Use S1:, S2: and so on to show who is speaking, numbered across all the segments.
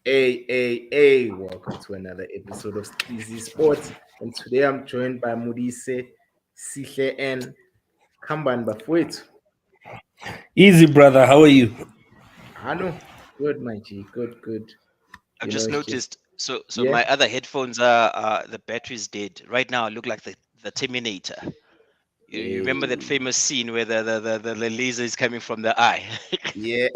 S1: Welcome to another episode of Sxizie Sports. And today I'm joined by Modise, Sxizie, and Kamban Bafwetu.
S2: Easy, brother. How are you?
S1: I know. Good, my G. Good.
S3: I've
S1: You know,
S3: just
S1: it's just,
S3: noticed. So
S1: yeah.
S3: my other headphones are the battery's dead. Right now, I look like the Terminator. You remember that
S1: Hey,
S3: famous scene where the laser is coming from the eye?
S1: yeah.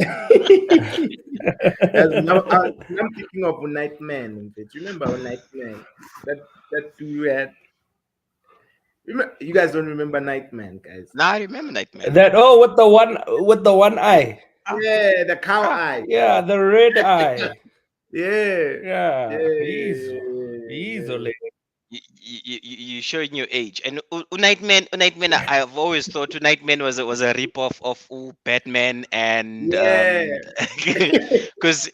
S1: I'm thinking of a Nightman. In fact. Remember a Nightman? That dude had. You guys don't remember Nightman, guys?
S3: Now I remember Nightman.
S2: With the one eye.
S3: Ah,
S1: Yeah, the cow
S3: ah.
S1: eye.
S2: Yeah, the red eye.
S1: Yeah.
S2: Yeah, he's
S1: Yeah.
S2: only.
S3: You showing your age. And Nightman. I've always thought Nightman was a rip-off of Batman and
S1: Yeah.
S3: because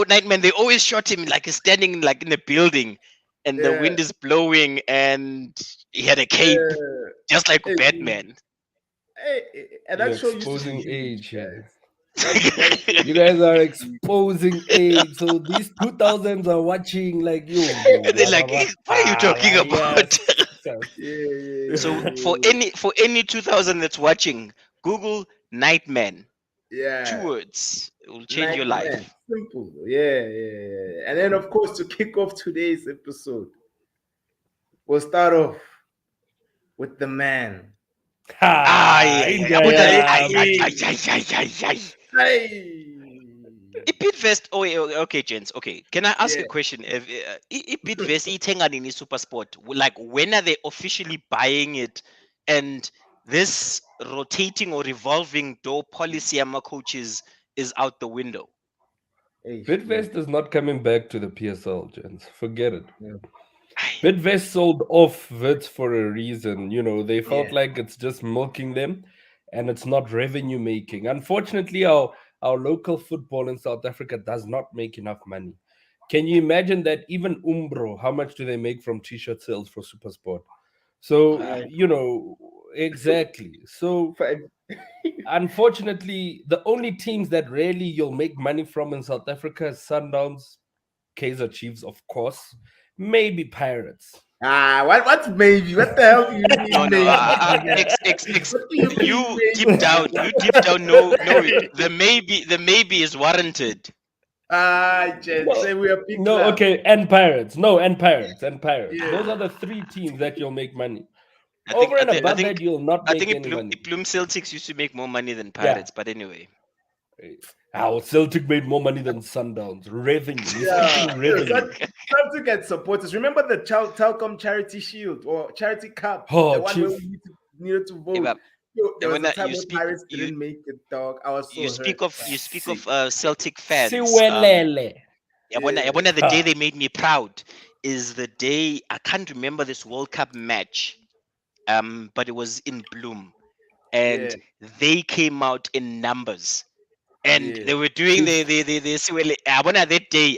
S3: Nightman they always shot him like he's standing like in a building and the
S1: Yeah.
S3: wind is blowing and he had a cape
S1: Yeah.
S3: just like
S1: Hey,
S3: Batman.
S1: and
S2: You're
S1: that show used to be
S2: exposing
S1: huge,
S2: age
S1: guys.
S2: here.
S1: That
S2: You guys are
S1: used to be
S2: exposing age. So these 2000s are watching like you.
S3: And they're like, "Eh, what are you talking about?"
S2: Yes.
S3: So
S1: yeah.
S3: for any 2000 that's watching, Google Nightman. Two
S1: Yeah.
S3: words. It will change your
S1: Nightman.
S3: life.
S1: Simple. Yeah. And then of course to kick off today's episode, we'll start off with the man.
S3: Ay, ay, ay,
S2: India,
S3: abuna le,
S2: yeah.
S3: ay, ay, ay, ay, ay, ay, ay.
S1: Hey.
S3: Ibidvest. Oh, okay, gents. Okay, can I ask
S1: Yeah.
S3: a question? If Ibidvest ithenga nini SuperSport? Like, when are they officially buying it? And this rotating or revolving door policy, ama coaches, is out the window.
S1: Hey,
S2: Bidvest is not coming back to the PSL, gents. Forget it.
S1: yeah.
S3: Ay,
S2: Bidvest sold off Wits for a reason. They felt
S1: Yeah.
S2: like it's just milking them and it's not revenue making. Unfortunately, our local football in South Africa does not make enough money. Can you imagine that even Umbro, how much do they make from t-shirt sales for Supersport? So,
S3: ay.
S2: exactly. So,
S1: Fine.
S2: unfortunately, the only teams that really you'll make money from in South Africa is Sundowns, Kaizer Chiefs, of course, maybe Pirates.
S1: What's maybe? What the hell do you
S3: No,
S1: mean
S3: no.
S1: maybe? What do you mean
S3: You
S1: maybe?
S3: you deep down know it. The maybe is warranted.
S1: Jen,
S2: No,
S1: say we are big
S2: no,
S1: club.
S2: okay, and Pirates. No, and Pirates, and Pirates.
S1: Yeah.
S2: Those are the three teams that you'll make money.
S3: I think
S2: Over
S3: I
S2: and
S3: think I
S2: above that,
S3: think
S2: you'll not
S3: I
S2: make
S3: think
S2: any money.
S3: Bloom Celtics used to make more money than
S2: Yeah.
S3: Pirates, but anyway.
S2: Our Celtic made more money than Sundowns. Revenue. We're
S1: Yeah.
S2: speaking revenue.
S1: Some to get supporters. Remember the Telcom Charity Shield or Charity Cup? The
S2: Oh,
S1: one where
S2: Chief.
S1: we needed to
S3: Yeah,
S1: vote.
S3: but
S1: Yo, there was a
S3: when
S1: time
S3: you
S1: when
S3: speak
S1: Pirates didn't make it, dog. I was so hurt.
S3: you speak of
S2: Si-
S3: Celtic fans.
S2: Siwelele.
S3: Yabona, the day
S2: Ha.
S3: they made me proud is the day I can't remember this World Cup match. But it was in Bloom, and
S1: Yeah.
S3: they came out in numbers. And
S1: Yeah.
S3: they were doing
S2: Chief.
S3: Yabona, that day,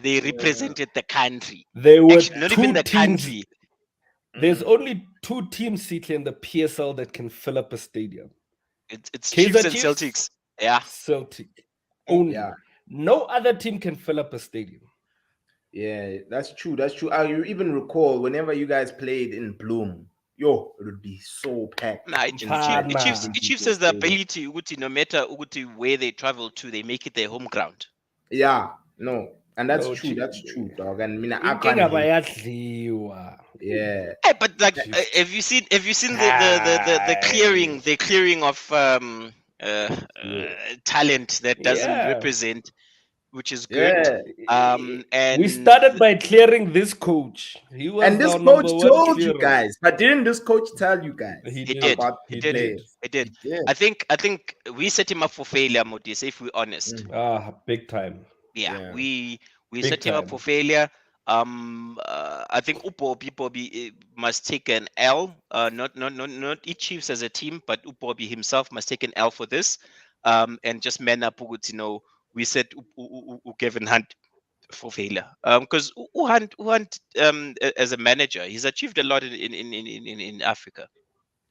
S3: they
S1: Yeah.
S3: represented the country.
S2: There were
S3: Actually, not even
S2: two
S3: the
S2: teams.
S3: country.
S2: There's
S1: Mm.
S2: only two teams, CT, in the PSL that can fill up a stadium.
S3: It's Chiefs
S2: Kaizer
S3: and
S2: Chiefs,
S3: Celtics. Yeah.
S2: Celtic.
S1: Yeah.
S2: Only. No other team can fill up a stadium.
S1: Yeah, that's true. That's true. I even recall whenever you guys played in Bloom, yo, it would be so packed.
S3: Nah,
S1: Each and every
S2: Mpana.
S3: Chiefs
S1: people
S3: has the
S1: stadium.
S3: ability, no matter where they travel to, they make it their home ground.
S1: Yeah, no, and that's
S2: No,
S1: true.
S2: Chief.
S1: That's true, dog. And I mean, I can't
S2: Inkinga
S1: hate.
S2: bayadliwa.
S1: Yeah,
S3: Hey, but like,
S2: Chiefs.
S3: have you seen the clearing of
S1: yeah,
S3: talent that doesn't
S2: Yeah.
S3: represent, which is good.
S1: yeah.
S2: We
S3: And
S2: started by clearing this coach. He was
S1: And this
S2: our
S1: coach
S2: number one
S1: told you
S2: clearer.
S1: guys, but didn't this coach tell you guys
S2: He
S3: he
S2: did.
S3: did,
S1: about
S3: he
S1: the
S3: did,
S1: players?
S3: he did.
S1: He did.
S3: I think we set him up for failure, Modis, if we're honest.
S1: Mm,
S2: Big time.
S3: Yeah,
S1: yeah,
S3: we
S2: Big
S3: set him up
S2: time.
S3: for failure. I think Upobi must take an L. Not each Chiefs as a team, but Upobi himself must take an L for this. And just man up. We set Kevin Hunt for failure. Because Hunt as a manager, he's achieved a lot in Africa,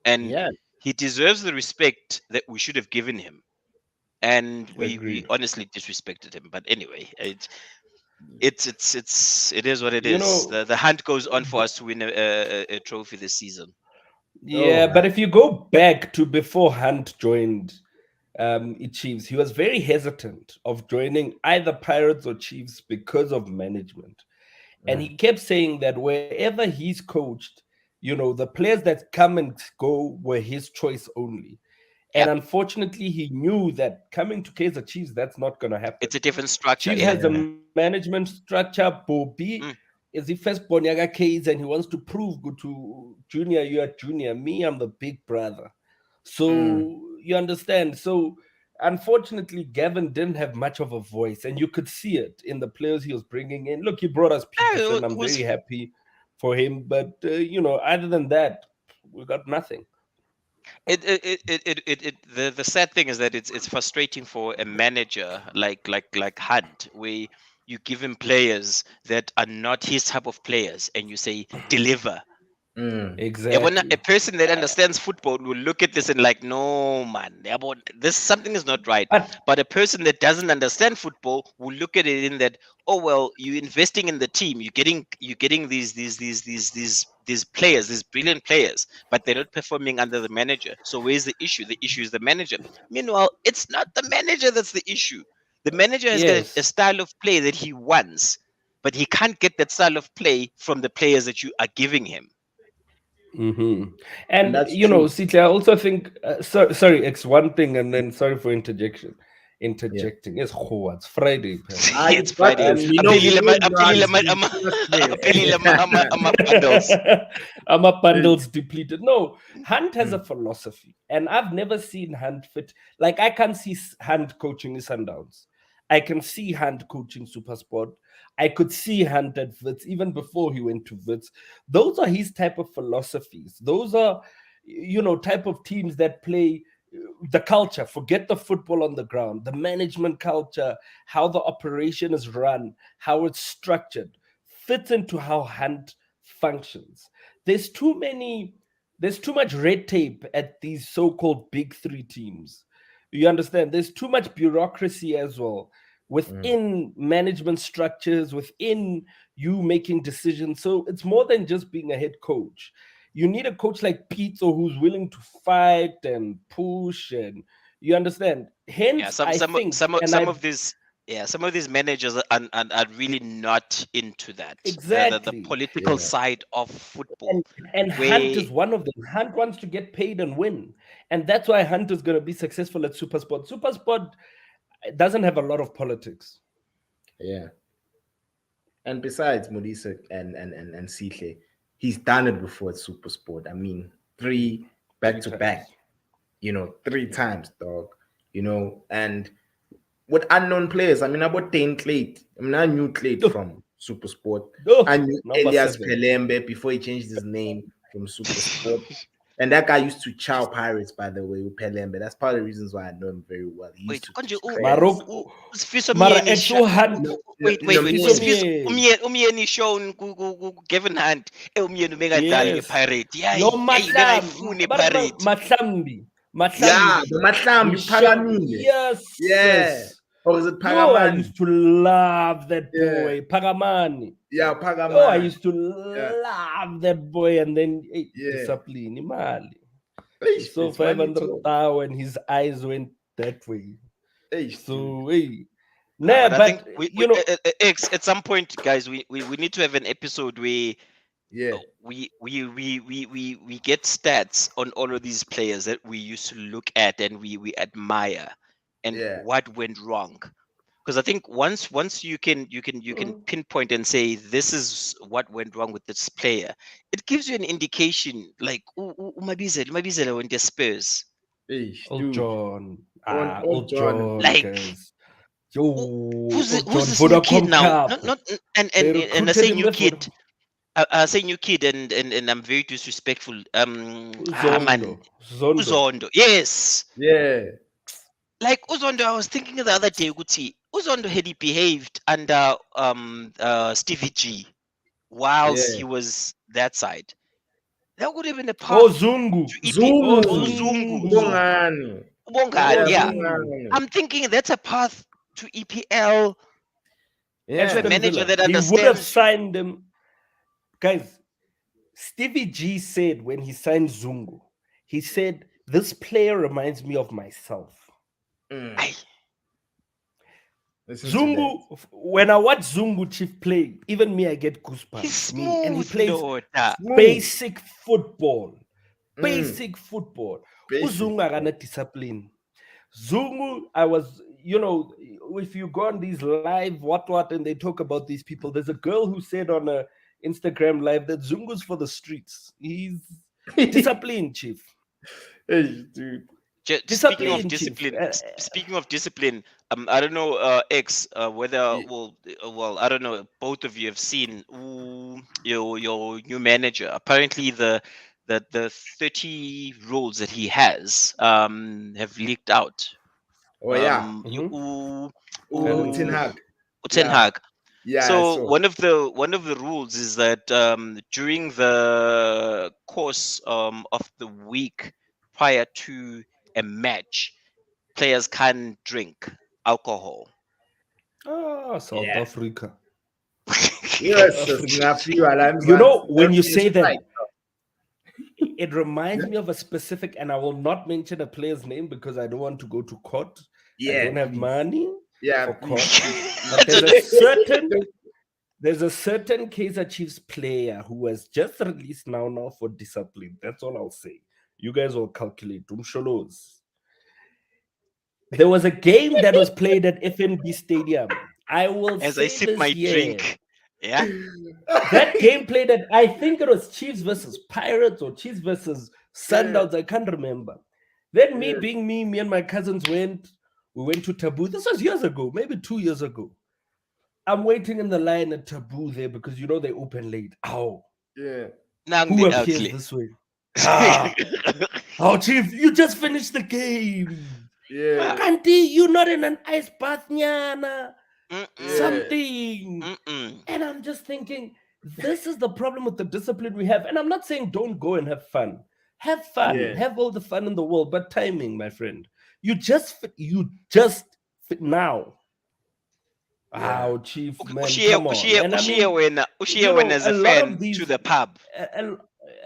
S3: and
S1: yeah.
S3: he deserves the respect that we should have given him. And we
S2: Agreed.
S3: honestly disrespected him. But anyway, it is what it
S2: You
S3: is.
S2: know,
S3: The hunt goes on for us to win a trophy this season.
S2: yeah,
S1: Oh,
S2: but if you go back to before Hunt joined Chiefs, he was very hesitant of joining either Pirates or Chiefs because of management. And he kept saying that wherever he's coached, the players that come and go were his choice only. And
S3: Yep,
S2: unfortunately, he knew that coming to Kaiser Chiefs, that's not going to happen.
S3: it's a different structure.
S2: Chiefs
S3: Yeah.
S2: has a
S1: yeah.
S2: management structure. Bobby
S3: Mm.
S2: is the first Bonyaga case and he wants to prove good to Junior, you're Junior. Me, I'm the big brother.
S1: Mm.
S2: So you understand. So unfortunately, Gavin didn't have much of a voice, and you could see it in the players he was bringing in. Look, he brought us
S3: Yeah,
S2: Peterson. I'm
S3: it
S2: very
S3: was
S2: happy for him. But, other than that, we got nothing.
S3: the sad thing is that it's frustrating for a manager like Hunt, where you give him players that are not his type of players, and you say deliver.
S1: Mm.
S3: Yeah, when a
S2: Exactly.
S3: person that understands football will look at this and like, no man, this something is not right.
S2: But
S3: But a person that doesn't understand football will look at it in that, oh well, you're investing in the team, you're getting these players, these brilliant players, but they're not performing under the manager. So where's the issue? The issue is the manager. Meanwhile, it's not the manager that's the issue. The manager has got a
S2: yes.
S3: style of play that he wants, but he can't get that style of play from the players that you are giving him.
S2: hmm
S1: And
S2: And
S1: that's true.
S2: Sita, I also think. Sorry, it's one thing, and then sorry for interjection.
S1: Yeah.
S2: Interjecting. It's Friday, pal.
S3: It's
S1: You got
S3: Friday.
S1: this.
S2: Um,
S3: Apelile
S1: We know
S3: ama
S1: you know how
S3: apelile
S1: to
S3: ama
S1: speak.
S3: ama
S1: Trust me.
S3: apelile ama bundles.
S2: my
S1: Hey.
S2: bundles depleted. No, Hunt has a
S1: Mm.
S2: philosophy, and I've never seen Hunt fit. Like I can't see Hunt coaching the Sundowns. I can see Hunt coaching Supersport. I could see Hunt at Wits even before he went to Wits. Those are his type of philosophies. Those are, type of teams that play the culture. Forget the football on the ground, the management culture, how the operation is run, how it's structured, fits into how Hunt functions. There's too many, there's too much red tape at these so-called big three teams. You understand? There's too much bureaucracy as well
S1: Mm.
S2: within management structures, within you making decisions. So it's more than just being a head coach. You need a coach like Pizzo who's willing to fight and push, and you understand.
S3: Yeah,
S2: Hence,
S3: some
S2: I
S3: some
S2: think,
S3: some of-
S2: and
S3: some
S2: I
S3: of these yeah, some of these managers are really not into that. The
S2: exactly,
S3: political
S1: Yeah.
S3: side of football,
S2: and Hunt
S3: where
S2: is one of them. Hunt wants to get paid and win, and that's why Hunt is going to be successful at Supersport. Supersport doesn't have a lot of politics.
S1: Yeah. And besides Molisa and Sihle, he's done it before at Super Sport. I mean, three back
S2: Three
S1: to back,
S2: times.
S1: three
S2: Yeah.
S1: times, dog. And with unknown players. I mean, I bought Dane Clate. I mean, I knew Clate
S2: Oh,
S1: from Super Sport. I
S2: oh,
S1: knew
S2: number
S1: Elias
S2: seven.
S1: Pelembe before he changed his name from Super Sport. And that guy used to chow pirates, by the way, with Pelembe. That's part of the reasons why I know him very well. He used
S3: wait,
S1: to
S3: konje
S1: stress.
S3: uSifiso
S2: Mara
S3: Myeni
S2: etso Hunt.
S1: No, no, no,
S3: wait,
S2: Sifiso
S1: me.
S3: uSifiso
S2: Myeni.
S3: Umyeni shown Kevin Hunt. Umyeni bengadlali
S2: Yes.
S3: ngePirate.
S2: No
S3: Yayi
S2: Matlam.
S3: bengayifuni
S2: Barama
S3: iPirate.
S2: Matlambi.
S1: Yeah, the
S2: Matlambi. We
S1: Matlambi
S2: showed
S1: Pagamile.
S2: yes,
S1: Yeah.
S2: yes.
S1: Or is it
S2: Yo, I
S1: Pagamani?
S2: used to love that
S1: Yeah.
S2: boy, Pagamani.
S1: Yeah,
S2: Yo, I
S1: Pagaman.
S2: used to
S1: Yeah.
S2: love that boy, and then
S1: Yeah.
S2: discipline, Imali. He
S1: Eish,
S2: saw
S1: it's money
S2: 500
S1: talk.
S2: and his eyes went that way.
S1: Eish, dude.
S2: So, hey.
S3: But
S2: Nah,
S3: I think
S2: but
S3: we at some point, guys, we need to have an episode where
S1: Yeah.
S3: we get stats on all of these players that we used to look at and we admire, and
S1: Yeah.
S3: what went wrong. Because I think once you can
S2: mm,
S3: pinpoint and say this is what went wrong with this player, it gives you an indication like umabizela went to Spurs.
S1: Eish,
S2: old
S1: dude.
S2: John.
S1: Old
S2: Old
S1: John.
S2: John,
S3: Like
S2: guys. Yo, Old
S3: who's
S2: John
S3: this new kid
S2: Vodacom
S3: now?
S2: Cup.
S3: Not
S2: They
S3: and I
S2: recruited
S3: say
S2: him
S3: new
S2: there for
S3: kid. I say new kid, and I'm very disrespectful. Man,
S2: Zondo.
S3: Uzondo. Yes.
S1: Yeah.
S3: Like Uzondo, I was thinking the other day, Guti, Uzondo had he behaved under Stevie G whilst
S1: Yeah.
S3: he was that side. That would have been a
S2: Oh,
S3: path
S2: Zungu.
S3: to EPL.
S2: Oh,
S3: Oh,
S1: Zungu.
S3: Zungu,
S2: Zungu.
S3: Zungu,
S1: Bongani.
S3: Ubongani,
S2: Oh,
S1: Yeah,
S3: yeah.
S2: Zungu.
S1: Bongani.
S3: I'm thinking that's a path to EPL. Have a
S1: Yeah.
S2: Aston
S3: manager
S2: Villa.
S3: that
S2: He would have
S3: understands.
S2: signed him. Guys, Stevie G said when he signed Zungu, he said, "This player reminds me of myself."
S1: Mm.
S3: Aye,
S1: Listen to that.
S2: Zungu, when I watch Zungu Chief play, even me, I get
S3: he's
S2: goosebumps. Me, and he
S3: smooth,
S2: plays
S3: Lord.
S1: Smooth.
S2: basic football.
S1: Mm.
S2: Basic football.
S1: Basic.
S2: Uzungu akana discipline. Zungu, if you go on these live, what, and they talk about these people, there's a girl who said on a Instagram live that Zungu's for the streets. He's
S1: Hey,
S2: disciplined, chief.
S1: dude.
S3: Speaking of
S2: Disciplined, chief.
S3: discipline, speaking of discipline, I don't know, X, whether
S1: Yeah.
S3: well, I don't know. Both of you have seen your new manager. Apparently, the 30 rules that he has have leaked out.
S1: Oh yeah.
S2: Mhm.
S1: Ten
S2: And
S1: Hag.
S3: Ten
S1: Yeah.
S3: Hag.
S1: Yeah, I
S3: So
S1: saw.
S3: one of the rules is that during the course of the week prior to a match, players can't drink alcohol.
S2: South
S1: Yeah.
S2: Africa. South
S1: Yes,
S2: Africa.
S1: few alarms
S2: You
S1: once.
S2: know, when you
S1: Everything is
S2: say that,
S1: right.
S2: it reminds me of a specific, and I will not mention a player's name because I don't want to go to court. I
S1: Yeah,
S2: don't have
S1: please.
S2: money
S1: Yeah,
S2: for
S1: please,
S2: court.
S1: please, please.
S2: But
S3: That's what
S2: there's a certain Kaiser Chiefs player who was just released now for discipline. That's all I'll say. You guys will calculate. Umsholos. There was a game that was played at FNB Stadium. I will
S3: as I
S2: say
S3: sip
S2: this
S3: my
S2: year.
S3: drink. Yeah.
S2: That game played at, I think it was Chiefs versus Pirates or Chiefs versus
S1: Yeah,
S2: Sundowns. I can't remember. Then me
S1: yeah,
S2: being me and my cousins we went to Taboo. This was years ago, maybe 2 years ago. I'm waiting in the line at Taboo there because they open late. Oh,
S1: yeah,
S3: Nang
S2: who
S3: the
S2: appears
S3: ugly.
S2: this way? Ah, oh, Chief, you just finished the game.
S1: yeah,
S2: Kanti, you're not in an ice bath, nyana.
S3: Mm-mm.
S1: yeah,
S2: Something.
S3: Mm-mm.
S2: And I'm just thinking, this is the problem with the discipline we have. And I'm not saying don't go and have fun. Have fun,
S1: yeah,
S2: have all the fun in the world, but timing, my friend. You just fit now.
S1: yeah.
S2: Oh, chief, man, come on. And I
S3: Ushia
S2: mean,
S3: when as
S2: a
S3: a
S2: lot of
S3: fan to
S2: these
S3: the pub.
S2: a,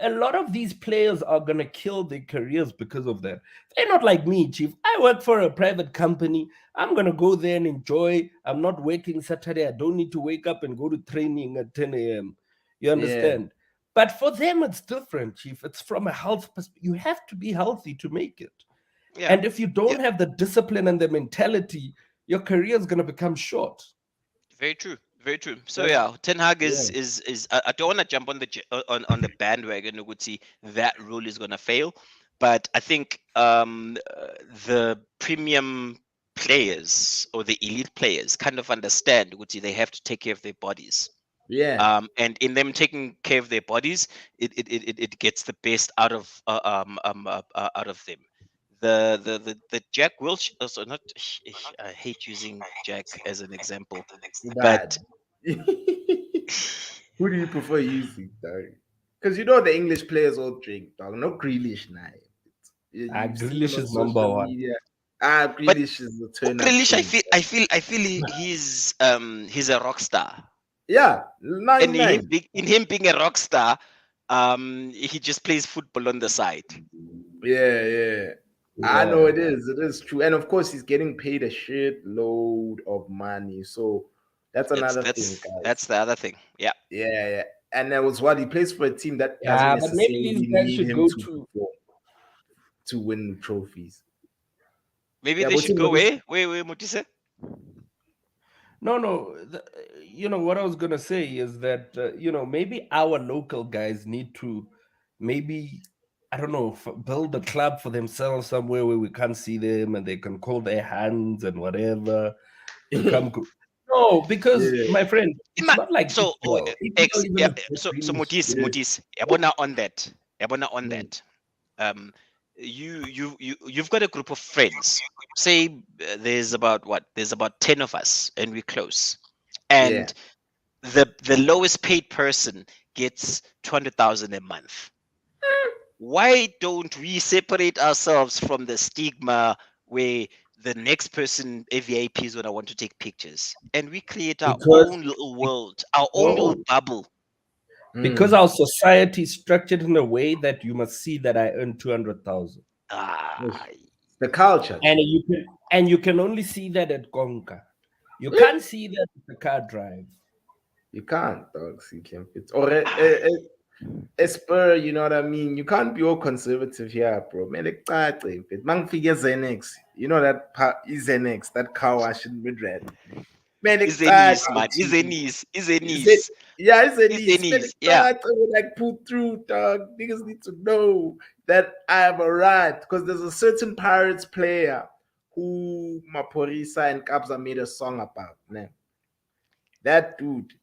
S2: a lot of these players are gonna kill their careers because of that. They're not like me, chief. I work for a private company. I'm gonna go there and enjoy. I'm not working Saturday. I don't need to wake up and go to training at 10 a.m. You
S1: Yeah,
S2: understand? But for them, it's different, chief. It's from a health perspective. You have to be healthy to make it.
S3: Yeah.
S2: And if you
S3: Yeah.
S2: don't have the discipline and the mentality, your career is gonna become short.
S3: Very true. Very true. So
S2: That's
S3: yeah, Ten Hag
S2: yeah.
S3: is I don't want to jump on on the bandwagon. You would see that rule is gonna fail, but I think the premium players or the elite players kind of understand. Would see they have to take care of their bodies.
S1: yeah,
S3: And in them taking care of their bodies, it gets the best out of them. The Jack Wilshere, so not I hate using Jack as an example,
S1: bad.
S3: but
S1: Who do you prefer using, dog? Because you know the English players all drink, dog. No Grealish now. You've seen him
S2: Grealish
S1: on
S2: is number
S1: social
S2: one.
S1: media.
S3: but
S1: Grealish is the turn up
S3: Grealish,
S1: king.
S3: I feel he's a rock star,
S1: Yeah,
S3: and
S1: 9-9.
S3: in him being a rock star, he just plays football on the side.
S1: Yeah, yeah. I know
S2: Yeah.
S1: it is. It is true. And of course, he's getting paid a shit load of money. So that's
S3: That's
S1: another thing,
S3: that's
S1: guys.
S3: that's the other thing. Yeah,
S1: Yeah, yeah. And that was what he plays for a team that doesn't
S2: Yeah, but maybe
S1: necessarily
S2: these guys
S1: need
S2: should
S1: him
S2: go
S1: to
S2: to
S1: perform to win trophies.
S3: maybe
S1: Yeah,
S3: they
S1: but
S3: should go away. Wait, what you say?
S2: no. What I was gonna say is that maybe our local guys need to maybe I don't know build a club for themselves somewhere where we can't see them and they can call their hands and whatever. Become no, because
S1: yeah.
S2: my friend, it's not like
S3: So
S2: EPL. EPL
S3: X,
S2: even
S3: yeah,
S2: is just
S3: so
S2: really
S1: Yeah.
S3: Mutis, Yabona on that, Yabona on
S1: Mm.
S3: that. Um, you've got a group of friends. Say there's about what? There's about 10 of us, and we're close.
S1: Yeah.
S3: And the lowest paid person gets 200,000 a month. Why don't we separate ourselves from the stigma where the next person, a VIP, is gonna want to take pictures, and we create our
S2: because
S3: own little world, our own little
S1: Oh.
S3: bubble.
S2: because
S1: Mm.
S2: our society is structured in a way that you must see that I earn 200,000,
S3: Ah,
S1: Yes. The culture.
S2: and you can only see that at Konka. You can't see that at the car drive.
S1: You can't, dogs. You can fit. Or a spur, you know what I mean? You can't be all conservative here, bro. Man, man, figure Xenex. You know that Xenex, that car wash in Madrid. Man,
S3: is a niece, man. Is a niece. Is a
S1: Is it?
S3: niece.
S1: Yeah, it's a
S3: Is a
S1: niece. Man,
S3: niece. Yeah.
S1: like pull through, dog. Niggas need to know that I have arrived because there's a certain Pirates player who Maporisa and Kabza made a song about. Man, that dude,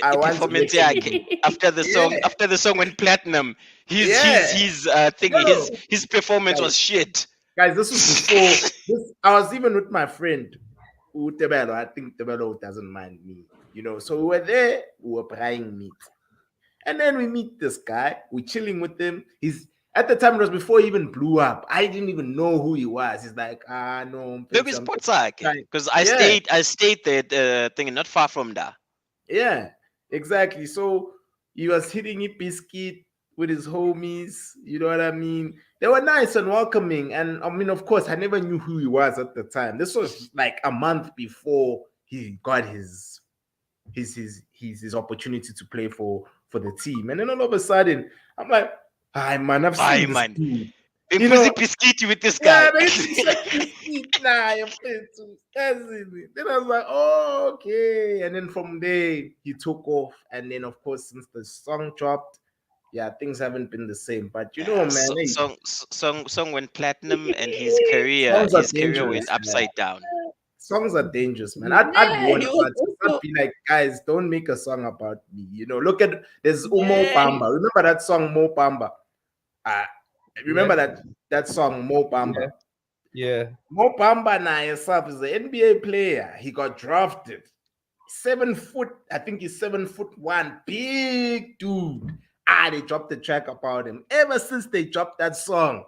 S1: I once
S3: Performance,
S1: met
S3: yeah.
S1: him.
S3: After
S1: Yeah,
S3: the song went platinum,
S1: yeah.
S3: his thing,
S1: Yo,
S3: his performance
S1: guys,
S3: was shit.
S1: guys, this was before this. I was even with my friend, Tebelo. I think Tebelo doesn't mind me, you know. So we were there, we were buying meat. And then we meet this guy, we're chilling with him. He's at the time it was before he even blew up. I didn't even know who he was. He's like, no,
S3: Maybe
S1: I'm
S3: sports because
S1: yeah,
S3: I stayed there, thing not far from there.
S1: yeah, exactly. So he was hitting a biscuit with his homies, you know what I mean? They were nice and welcoming. And I mean, of course, I never knew who he was at the time. This was like a month before he got his opportunity to play for the team. And then all of a sudden, I'm like, hi man, I've
S3: Aye,
S1: seen this
S3: man.
S1: dude.
S3: Been
S1: You know,
S3: Pisky with this
S1: yeah,
S3: guy.
S1: man, it's like this kid now. You're playing too. That's it. Then I was like, oh, okay. And then from there, he took off. And then, of course, since the song dropped, yeah, things haven't been the same. But you know,
S3: Yeah,
S1: man, hey,
S3: song went platinum, and his
S1: songs are
S3: career went
S1: dangerous, man.
S3: upside down.
S1: Songs are dangerous, man. I'd
S2: Yeah,
S1: warn
S2: he was
S1: artists. I'd
S2: also
S1: be like, guys, don't make a song about me. You know, look at there's Umo
S2: yeah,
S1: Bamba. Remember that song Mo Bamba? Uh,
S2: yeah,
S1: remember that song Mo
S2: yeah,
S1: Bamba?
S2: yeah.
S1: Mo Bamba now himself is an NBA player. He got drafted. 7 foot, I think he's 7 foot one, big dude. They dropped the track about him. Ever since they dropped that song,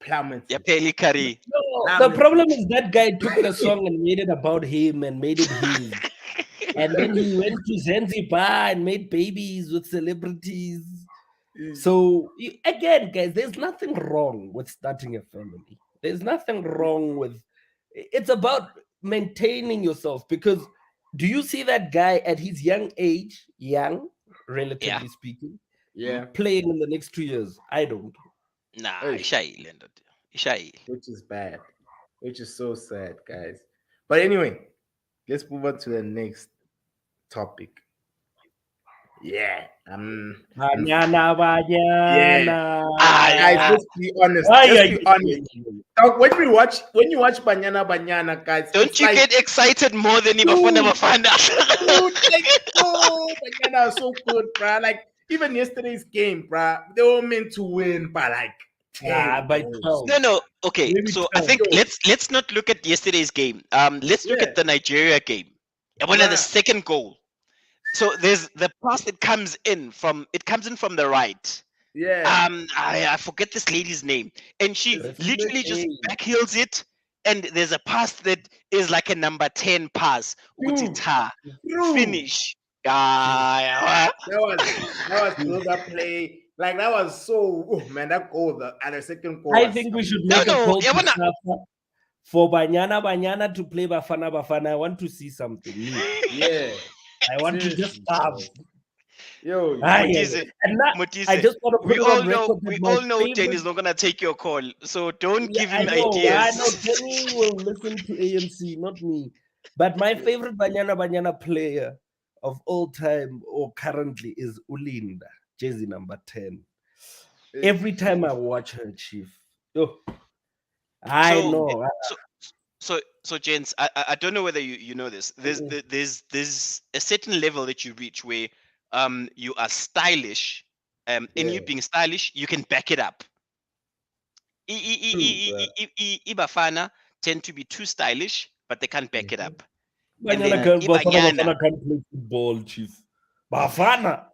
S3: Yeah,
S1: plummeted,
S3: Peli Curry.
S2: No, the
S1: plummeted.
S2: problem is that guy took the song and made it about him and made it his. And then he went to Zanzibar and made babies with celebrities. So again, guys, there's nothing wrong with starting a family. There's nothing wrong with it's about maintaining yourself because do you see that guy at his young age, young,
S3: Yeah.
S2: relatively speaking,
S1: Yeah,
S2: playing in the next 2 years? I don't.
S3: Nah,
S1: Eish,
S3: ishayile ndoda. Ishayile.
S1: which is bad, which is so sad, guys. But anyway, let's move on to the next topic. Yeah, and
S2: Banyana,
S1: yeah,
S2: banyana.
S1: guys,
S3: Ah,
S1: let's be honest.
S2: Ay,
S1: Let's
S2: ay,
S1: be
S2: ay,
S1: honest.
S2: ay.
S1: Now, when you watch Banyana, guys,
S3: don't
S1: it's
S3: you
S1: like
S3: get excited more than Ibafana
S1: dude,
S3: Bafana?
S1: dude, like yo, Banyana is so good, bruh. Like even yesterday's game, bruh, they were meant to win by like
S2: Ah,
S1: 10
S2: by
S1: goals.
S2: 12.
S3: No, no. Okay,
S2: Maybe
S3: so I
S2: 12.
S3: think
S1: Yo,
S3: let's not look at yesterday's game. Let's look
S1: yeah,
S3: at the Nigeria game. And when at the
S1: bruh,
S3: second goal, so there's the pass that comes in from the right.
S1: yeah,
S3: I forget this lady's name, and she
S1: it's
S3: literally just
S2: Hey,
S3: backheels it, and there's a pass that is like a number 10 pass. Ukuthi
S1: true,
S3: cha,
S1: true.
S3: finish. Ah,
S1: That was build up play. Like that was so man, that goal at the second goal
S2: I
S1: was
S2: think we should
S3: no,
S2: make a
S1: amazing.
S2: call to
S3: yabona.
S2: SAFA for Banyana to play Bafana Bafana. I want to see something new.
S1: Yeah,
S2: I want to just
S1: seriously,
S2: starve.
S1: bro. Yo,
S2: Ah, yeah.
S3: Mutise,
S2: And now, I
S3: Mutise,
S2: just want to put it on record that
S3: we
S2: my
S3: all know Jen
S2: favorite.
S3: is not gonna take your call, so don't
S2: Yeah,
S3: give him
S2: I
S3: ideas.
S2: know. Jenny will listen to ANC, not me. But my favorite Banyana player of all time or currently is Ulinda, jersey number 10. Every time I watch her, Chief. Oh, I
S3: So,
S2: know.
S3: so, so, gents, I don't know whether you know this. There's a certain level that you reach where you are stylish, and you
S1: yeah,
S3: being stylish, you can back it up.
S1: true, bro.
S3: Ibafana tend to be too stylish, but they can't back it
S1: Mhm.
S3: up. And then Ibanyana,
S2: Bafana can't play football, Chief. Bafana.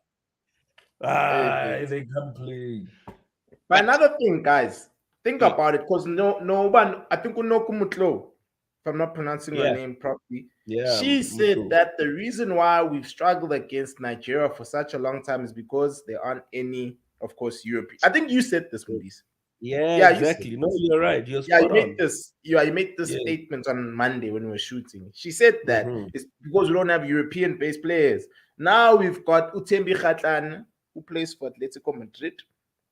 S1: Hey,
S2: They can't play.
S1: but
S3: but
S1: another thing, guys, think
S3: mm,
S1: about it, because no one, I think we know Kumutlo. if I'm not pronouncing her
S2: Yeah,
S1: name properly,
S2: yeah,
S1: she said
S2: Mutu.
S1: that the reason why we've struggled against Nigeria for such a long time is because there aren't any, of course, European. I think you said this, Moody's.
S2: Yeah,
S1: Yeah, you said
S2: exactly. No,
S1: this.
S2: you're right. You're
S1: Yeah, you
S2: spot
S1: made
S2: on.
S1: this. Yeah, you made this
S2: Yeah.
S1: statement on Monday when we were shooting. She said that
S2: Mm-hmm.
S1: it's because we don't have European-based players. Now we've got Utembi Khatlan, who plays for Atletico Madrid.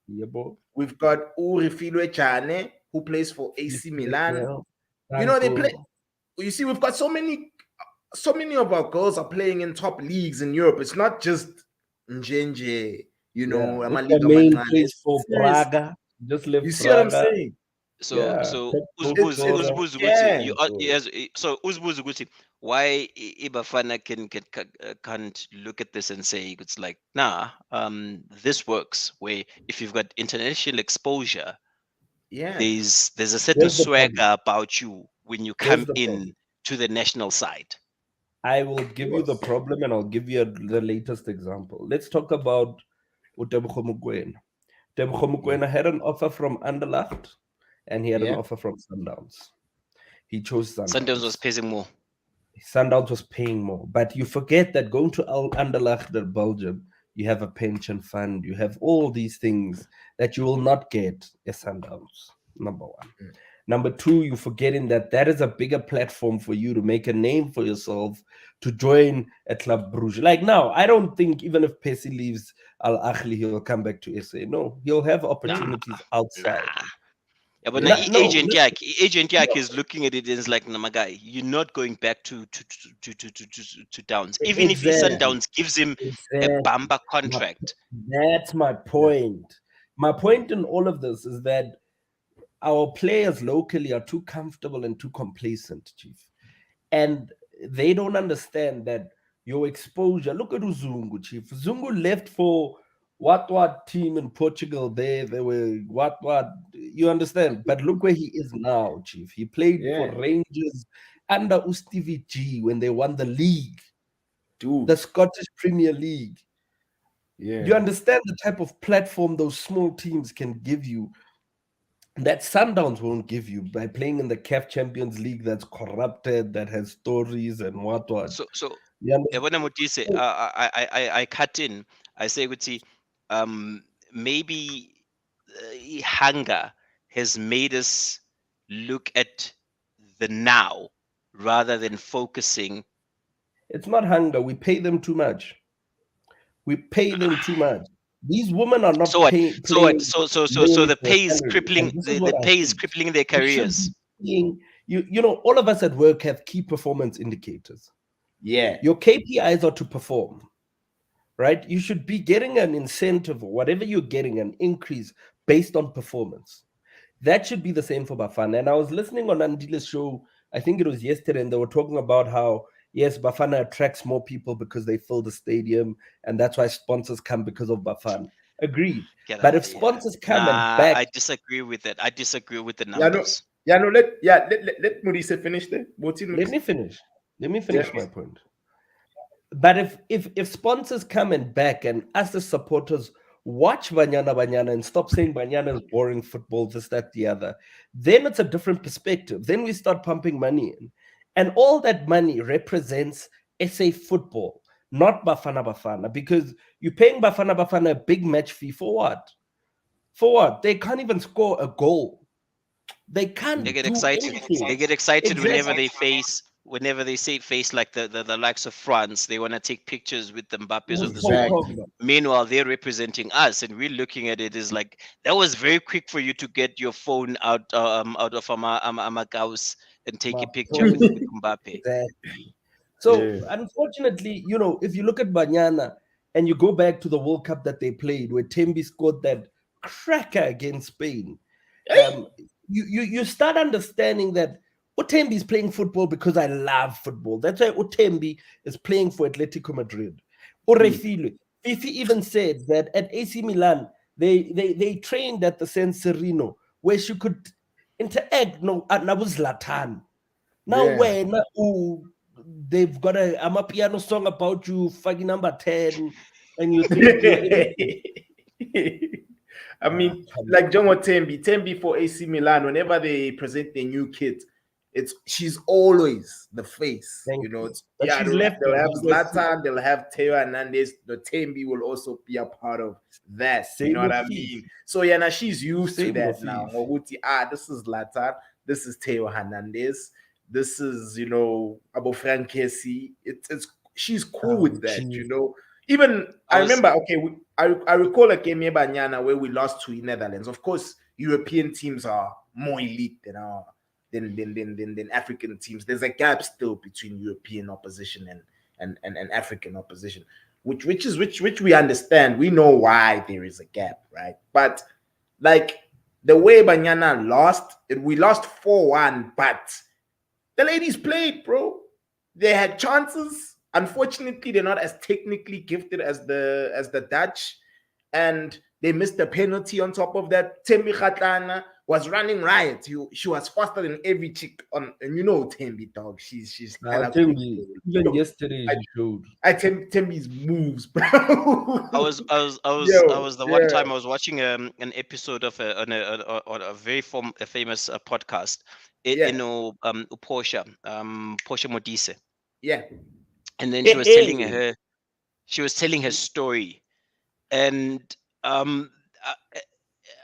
S2: Yeah, boy.
S1: We've got Urifilwe Chane, who plays for
S2: Please
S1: AC
S2: take
S1: Milan.
S2: care.
S1: You know, they play.
S2: Franco.
S1: You see, we've got so many of our girls are playing in top leagues in Europe. It's not just Njenje,
S2: Yeah.
S1: Amaliga
S2: Main
S1: Mancane.
S2: place
S1: It's
S2: for
S1: serious.
S2: Braga. Just
S1: You
S2: left
S1: see what I'm
S2: Braga.
S1: saying?
S2: Yeah.
S3: So
S2: Pep
S3: Uzbuz
S2: Scorer.
S3: Uzbuz Guti,
S1: Yeah.
S3: you yes, so Uzbuz Guti, why Ibafana can't look at this and say it's like, nah, this works where if you've got international exposure,
S1: Yeah.
S3: there's a certain
S2: Here's the problem.
S3: swagger about you when you
S2: Here's
S3: come
S2: the problem.
S3: in to the national side.
S2: I will give you the
S1: course.
S2: problem and I'll give you the latest example. Let's talk about Utebogo Mokoena. Tebogo Mokoena had an offer from Anderlecht and he had an
S1: Yeah.
S2: offer from Sundowns. He chose
S3: Sundowns was
S2: Sundowns.
S3: paying more.
S2: Sundowns was paying more. But you forget that going to Anderlecht in Belgium, you have a pension fund, you have all these things that you will not get as Sundowns, number one.
S1: Mm.
S2: Number two, you're forgetting that that is a bigger platform for you to make a name for yourself, to join a Club Brugge. Like now, I don't think even if Pessi leaves Al Ahly, he'll come back to SA. No, he'll have
S3: Nah,
S2: opportunities outside.
S3: nah. Yeah, but now
S1: Yeah.
S3: Agent
S2: No,
S3: Yak is looking at it and is like, no, my guy, you're not going back to Downs. Even if
S2: exactly.
S3: Sundowns gives him a
S2: Exactly.
S3: bamba
S2: My,
S3: contract.
S2: that's my
S1: Yeah.
S2: point. My point in all of this is that our players locally are too comfortable and too complacent, Chief. And they don't understand that your exposure. Look at Uzungu, Chief. Zungu left for what team in Portugal there. They were what. You understand? But look where he is now, Chief. He played for
S1: Yeah.
S2: Rangers under Ustivi G when they won the league,
S1: Dude.
S2: the Scottish Premier League.
S1: Yeah.
S2: You understand the type of platform those small teams can give you that Sundowns won't give you by playing in the CAF Champions League that's corrupted, that has stories and what.
S3: So
S2: You
S3: yeah,
S2: understand?
S3: when I'm say, I cut in. I say, would see, maybe hunger has made us look at the now rather than focusing.
S2: It's not hunger. We pay them too much. We pay them too much. These women are
S3: So
S2: not
S3: what? So what?
S2: playing
S3: So
S2: merely
S3: the
S2: for
S3: pay is
S2: salary.
S3: crippling.
S2: And this is
S3: The
S2: what I
S3: pay is
S2: think.
S3: crippling their
S2: We should
S3: careers.
S2: be seeing, all of us at work have key performance indicators.
S1: Yeah.
S2: Your KPIs are to perform, right? You should be getting an incentive or whatever you're getting, an increase based on performance. That should be the same for Bafana. And I was listening on Andile's show, I think it was yesterday, and they were talking about how, yes, Bafana attracts more people because they fill the stadium, and that's why sponsors come because of Bafana. Agreed.
S3: Get
S2: But
S3: out
S2: if
S3: of here.
S2: sponsors come and
S3: Nah,
S2: back,
S3: I disagree with it. I disagree with the
S1: Yeah, no.
S3: numbers.
S1: Yeah, no, let Maurice finish there.
S2: let me finish. Let me
S1: Yeah.
S2: finish my point. But if sponsors come and back and us as supporters watch Banyana and stop saying Banyana is boring football, this, that, the other, then it's a different perspective. Then we start pumping money in. And all that money represents SA football, not Bafana, because you're paying Bafana a big match fee for what? For what? They can't even score a goal. They
S3: They
S2: can't
S3: get
S2: do
S3: excited.
S2: anything.
S3: They get excited
S2: Exactly.
S3: whenever they say face like the likes of France. They want to take pictures with the Mbappes or
S2: With
S3: the
S2: Paul
S3: Zulu.
S1: Exactly.
S2: Pogba.
S3: Meanwhile, they're representing us, and we're looking at it as like that was very quick for you to get your phone out of Amagaus and take
S2: My
S3: a picture with
S2: point
S3: Mbappe.
S2: exactly. So
S1: Yeah.
S2: unfortunately, if you look at Banyana and you go back to the World Cup that they played, where Tembi scored that cracker against Spain, um, you start understanding that Utembi is playing football because I love football. That's why Utembi is playing for Atletico Madrid.
S1: Dude.
S2: Orefile, Fifi even said that at AC Milan, they trained at the San Serino, where she could interact. No, was Zlatan. Now
S1: Yeah.
S2: when they've got a piano song about you, fucking number 10, and you think you're anything.
S1: I mean,
S2: Come
S1: like John Tembi for AC Milan, whenever they present their new kit, she's always the face.
S2: Thank
S1: You know,
S2: you.
S1: it's,
S2: But
S1: yeah,
S2: she's left
S1: they'll
S2: now
S1: have
S2: because
S1: Zlatan, they'll have Theo Hernandez, the Tembi will also be a part of that. You
S2: same
S1: know what
S2: with
S1: I
S2: Thief.
S1: mean? So yeah, now she's used to
S2: Same
S1: that
S2: with
S1: now.
S2: Thief.
S1: Ngokuthi, this is Zlatan, this is Theo Hernandez, this is Abo Frank Kessie. It's she's cool with that,
S2: Chief.
S1: Even
S3: I
S1: I
S3: was
S1: remember, okay, I recall a game here Banyana where we lost to the Netherlands. Of course, European teams are more elite than than African teams. There's a gap still between European opposition and African opposition, which we understand. We know why there is a gap, right? But like the way Banyana lost, we lost 4-1, but the ladies played, bro. They had chances. Unfortunately, they're not as technically gifted as the Dutch, and they missed the penalty. On top of that, Tembi Khatlana was running riot. She was faster than every chick on, and Tembi dog. She's hella quick.
S2: Tembi, even yesterday
S1: I,
S2: he showed.
S1: Tembi's moves, bro.
S3: I
S1: Yo,
S3: was the one
S1: yeah,
S3: time I was watching an episode of a very a famous podcast.
S1: yeah,
S3: Portia Portia Modise,
S1: yeah.
S3: and then
S2: Hey,
S3: she was telling her story, and um I,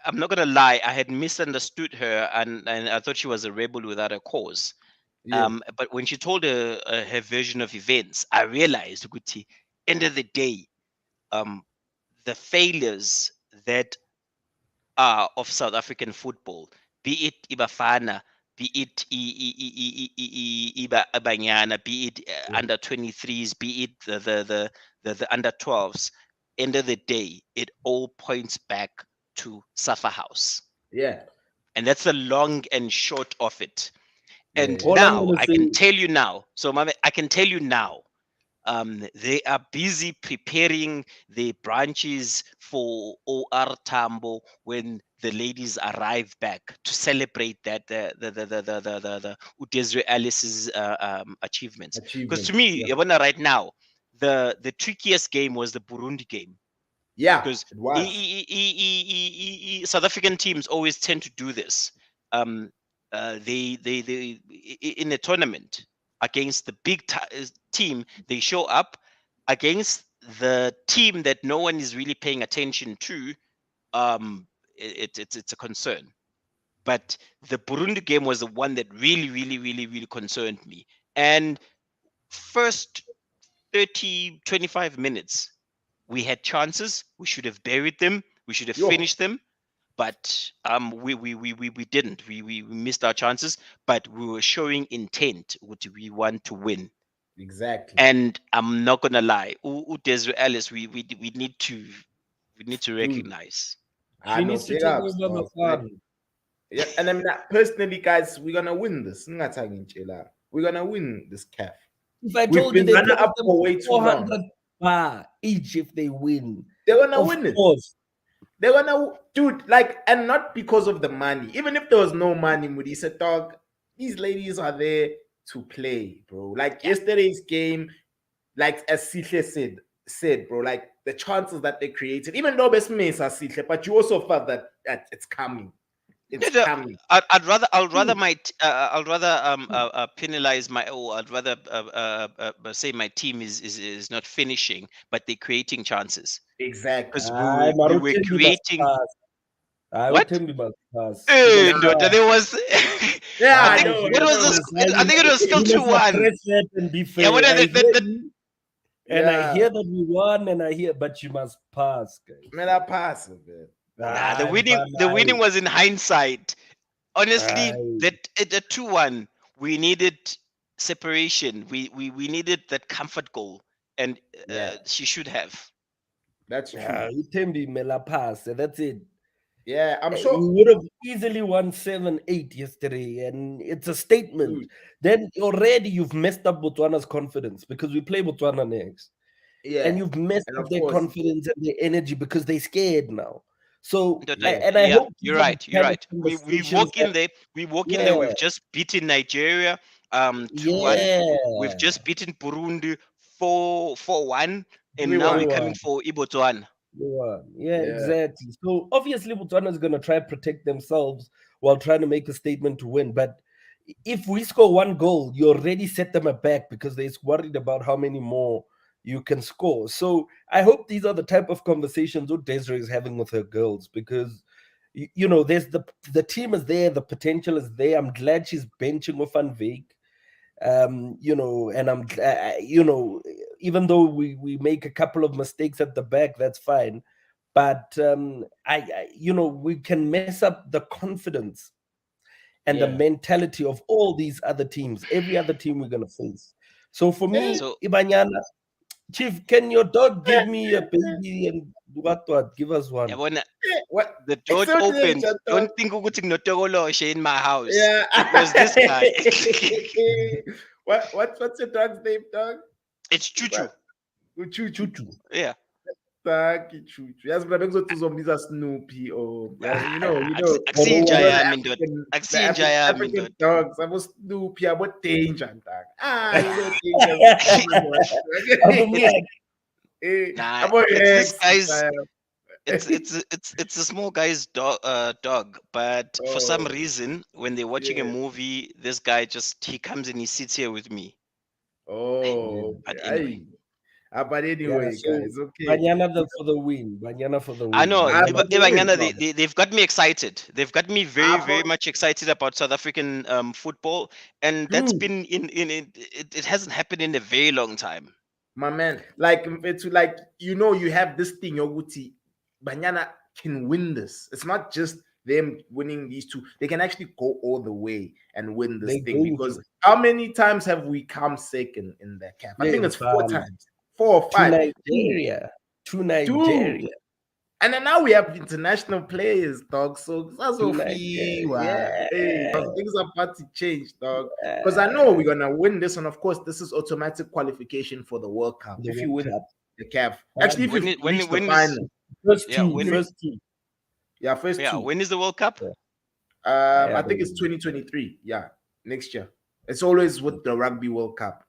S3: I'm not gonna lie, I had misunderstood her, and I thought she was a rebel without a cause.
S1: Yeah,
S3: But when she told her version of events, I realized, Guti, end of the day, um, the failures that are of South African football, be it Ibafana, be it Ibanyana, be it
S1: yeah,
S3: under 23s, be it the under 12s, end of the day, it all points back to Safa House.
S1: yeah,
S3: And that's the long and short of it.
S1: yeah,
S3: And
S1: yeah.
S2: all I'm
S3: now
S2: gonna
S3: I
S2: say,
S3: can tell you now. So, Mame, I can tell you now. They are busy preparing the branches for OR Tambo when the ladies arrive back to celebrate that the Udesre Alice's achievements. Because to
S1: Achievements.
S3: me,
S1: Yeah,
S3: Yabona, right now, the trickiest game was the Burundi game,
S1: yeah.
S3: because
S1: It was.
S3: South African teams always tend to do this. Um, in a tournament against the team, they show up against the team that no one is really paying attention to. It's a concern. But the Burundi game was the one that really concerned me. And first 25 minutes, we had chances. We should have buried them. We should have
S1: Yo,
S3: finished them. But we didn't. We missed our chances. But we were showing intent. We want to win.
S1: exactly.
S3: And I'm not gonna lie, Desiree Ellis, we need to
S1: Dude,
S3: recognize.
S1: I
S2: she
S1: know
S2: needs to
S1: big
S2: take
S1: ups,
S2: over
S1: dog.
S2: Mafan.
S1: Yeah, and I mean, personally, guys, we're gonna win this. We're gonna win this calf.
S2: If I
S1: We've
S2: told you
S1: been
S2: they
S1: runner
S2: promised
S1: up
S2: them
S1: for way too long.
S2: 400 bar each if they win,
S1: They're gonna
S2: of
S1: win it.
S2: course.
S1: They're gonna, dude, like, and not because of the money. Even if there was no money, Mudisa dog, these ladies are there to play, bro. Like
S3: Yeah.
S1: yesterday's game, like as Sihle said, bro, like the chances that they created, even though best is Sihle, but you also felt that it's coming.
S3: No,
S1: It's
S3: no,
S1: coming.
S3: I'd rather
S2: Hmm.
S3: I'll rather penalize my, or I'd rather say my team is not finishing, but they're creating chances,
S1: Exactly.
S3: because
S2: I
S3: we were
S2: Marutembi must
S3: creating.
S2: pass. I
S3: What?
S2: Utembi must pass. He must
S1: Nah.
S3: No,
S2: pass.
S3: there was.
S1: Yeah,
S3: I
S1: I
S3: think
S1: know,
S2: Otherwise,
S1: I
S3: what
S2: you
S3: was
S1: know.
S3: the?
S2: must
S3: I think it was still
S2: you must
S3: 2-1.
S2: address that and be
S3: Yeah,
S2: fair.
S3: what
S2: I
S3: are
S2: hear
S3: the
S2: you, and I
S1: Yeah.
S2: hear that we won, and I hear, but you must pass, guys.
S1: Man, I pass it, man.
S3: Nah,
S2: Ah,
S3: the winning was in hindsight. Honestly,
S2: I,
S3: that at a 2-1, we needed separation. We needed that comfort goal, and
S1: Yeah,
S3: she should have.
S1: that's true.
S2: Utembi mela pass, and that's it.
S1: Yeah, I'm
S2: We
S1: sure.
S2: would have easily won 7-8 yesterday, and it's a statement.
S1: Dude,
S2: Then already you've messed up Botswana's confidence because we play Botswana next, and
S1: yeah.
S2: you've messed
S1: And
S2: up
S1: of
S2: their
S1: course,
S2: confidence and their energy because they're scared now. So,
S3: Totally.
S1: yeah,
S2: and I
S3: Yeah,
S2: hope
S3: you're
S2: these are the
S3: right. You're
S2: kind of
S3: right. We
S2: conversations
S3: walk in
S2: that,
S3: there. We walk in there.
S2: yeah,
S3: We've just beaten Nigeria 2-1. We've
S2: yeah,
S3: just beaten Burundi 4-1, and now we're
S1: 3-1.
S3: coming
S2: 3-1.
S3: for Ibotswana.
S2: Yeah,
S1: Yeah,
S2: exactly. So obviously Botswana is going to try to protect themselves while trying to make a statement to win. But if we score one goal, you already set them aback because they're worried about how many more you can score. So I hope these are the type of conversations what Desiree is having with her girls, because there's the team is there, the potential is there. I'm glad she's benching with Van Veek. And I'm even though we make a couple of mistakes at the back, that's fine. But we can mess up the confidence and the
S1: Yeah.
S2: mentality of all these other teams, every other team we're gonna face. So for me,
S3: So
S2: Ibanyana, Chief, can your dog give me a baby and what? Give us one.
S3: yabona,
S1: What?
S3: the door
S1: So today,
S3: opened.
S1: Chantal.
S3: Don't think ukuthi kunotokoloshi in my house.
S1: Yeah.
S3: It was this guy.
S1: What's your dog's name, dog?
S3: It's Chuchu.
S1: Chuchu.
S2: Chuchu.
S3: Yeah.
S1: Taki Chuchu. Yazi mina bengizothi Snoopy or
S3: Akusinja
S1: the
S3: yami ndoda.
S1: African,
S3: Akusinja yami
S1: African
S3: ndoda.
S1: dogs. Abo Snoopy, abo Danger, dog.
S2: Abumlek.
S3: Nah,
S1: Abo
S3: it's this
S1: Rex.
S3: guy's. It's a small guy's dog, but for some
S1: Oh,
S3: reason, when they're watching a
S1: yeah.
S3: movie, this guy he comes and he sits here with me.
S1: Oh,
S3: But
S1: okay.
S3: anyway,
S1: But
S2: Yeah,
S1: anyway,
S2: so
S1: guys, okay.
S2: Banyana for the win. Banyana for the
S3: I
S2: win.
S3: know
S1: Ah,
S2: Banyana.
S1: but the win,
S3: Ibanyana,
S1: dog.
S3: they've got me excited. They've got me very,
S1: Ah,
S3: very
S1: but
S3: much excited about South African football, and that's
S2: Dude,
S3: been it hasn't happened in a very long time.
S1: my man, like it's like you have this thing, Yoguti. Banyana can win this. It's not just them winning these two. They can actually go all the way and win this
S2: they
S1: thing
S2: going
S1: because
S2: to.
S1: how many times have we come second in that cap? I think
S2: Yeah,
S1: it's 4 times, 4 or
S2: to
S1: 5. Two,
S2: Nigeria. To
S1: two.
S2: Nigeria.
S1: And then now we have international players, dog. So that's
S2: To
S1: all
S2: Nigeria.
S1: Hey,
S2: Yeah.
S1: dog, things are about to change, dog. Because I know we're gonna win this, and of course, this is automatic qualification for the World Cup.
S2: The
S1: If you
S2: World
S1: win
S2: Cup.
S1: the CAF, actually, if
S3: When
S1: you
S3: it,
S1: reach the
S3: when is
S1: final,
S2: First
S3: yeah
S2: two.
S3: when
S2: First two.
S1: yeah, first
S3: yeah
S1: two.
S3: when is the World Cup?
S2: Yeah.
S1: I think it's 2023. Yeah, next year. It's always with the Rugby World Cup.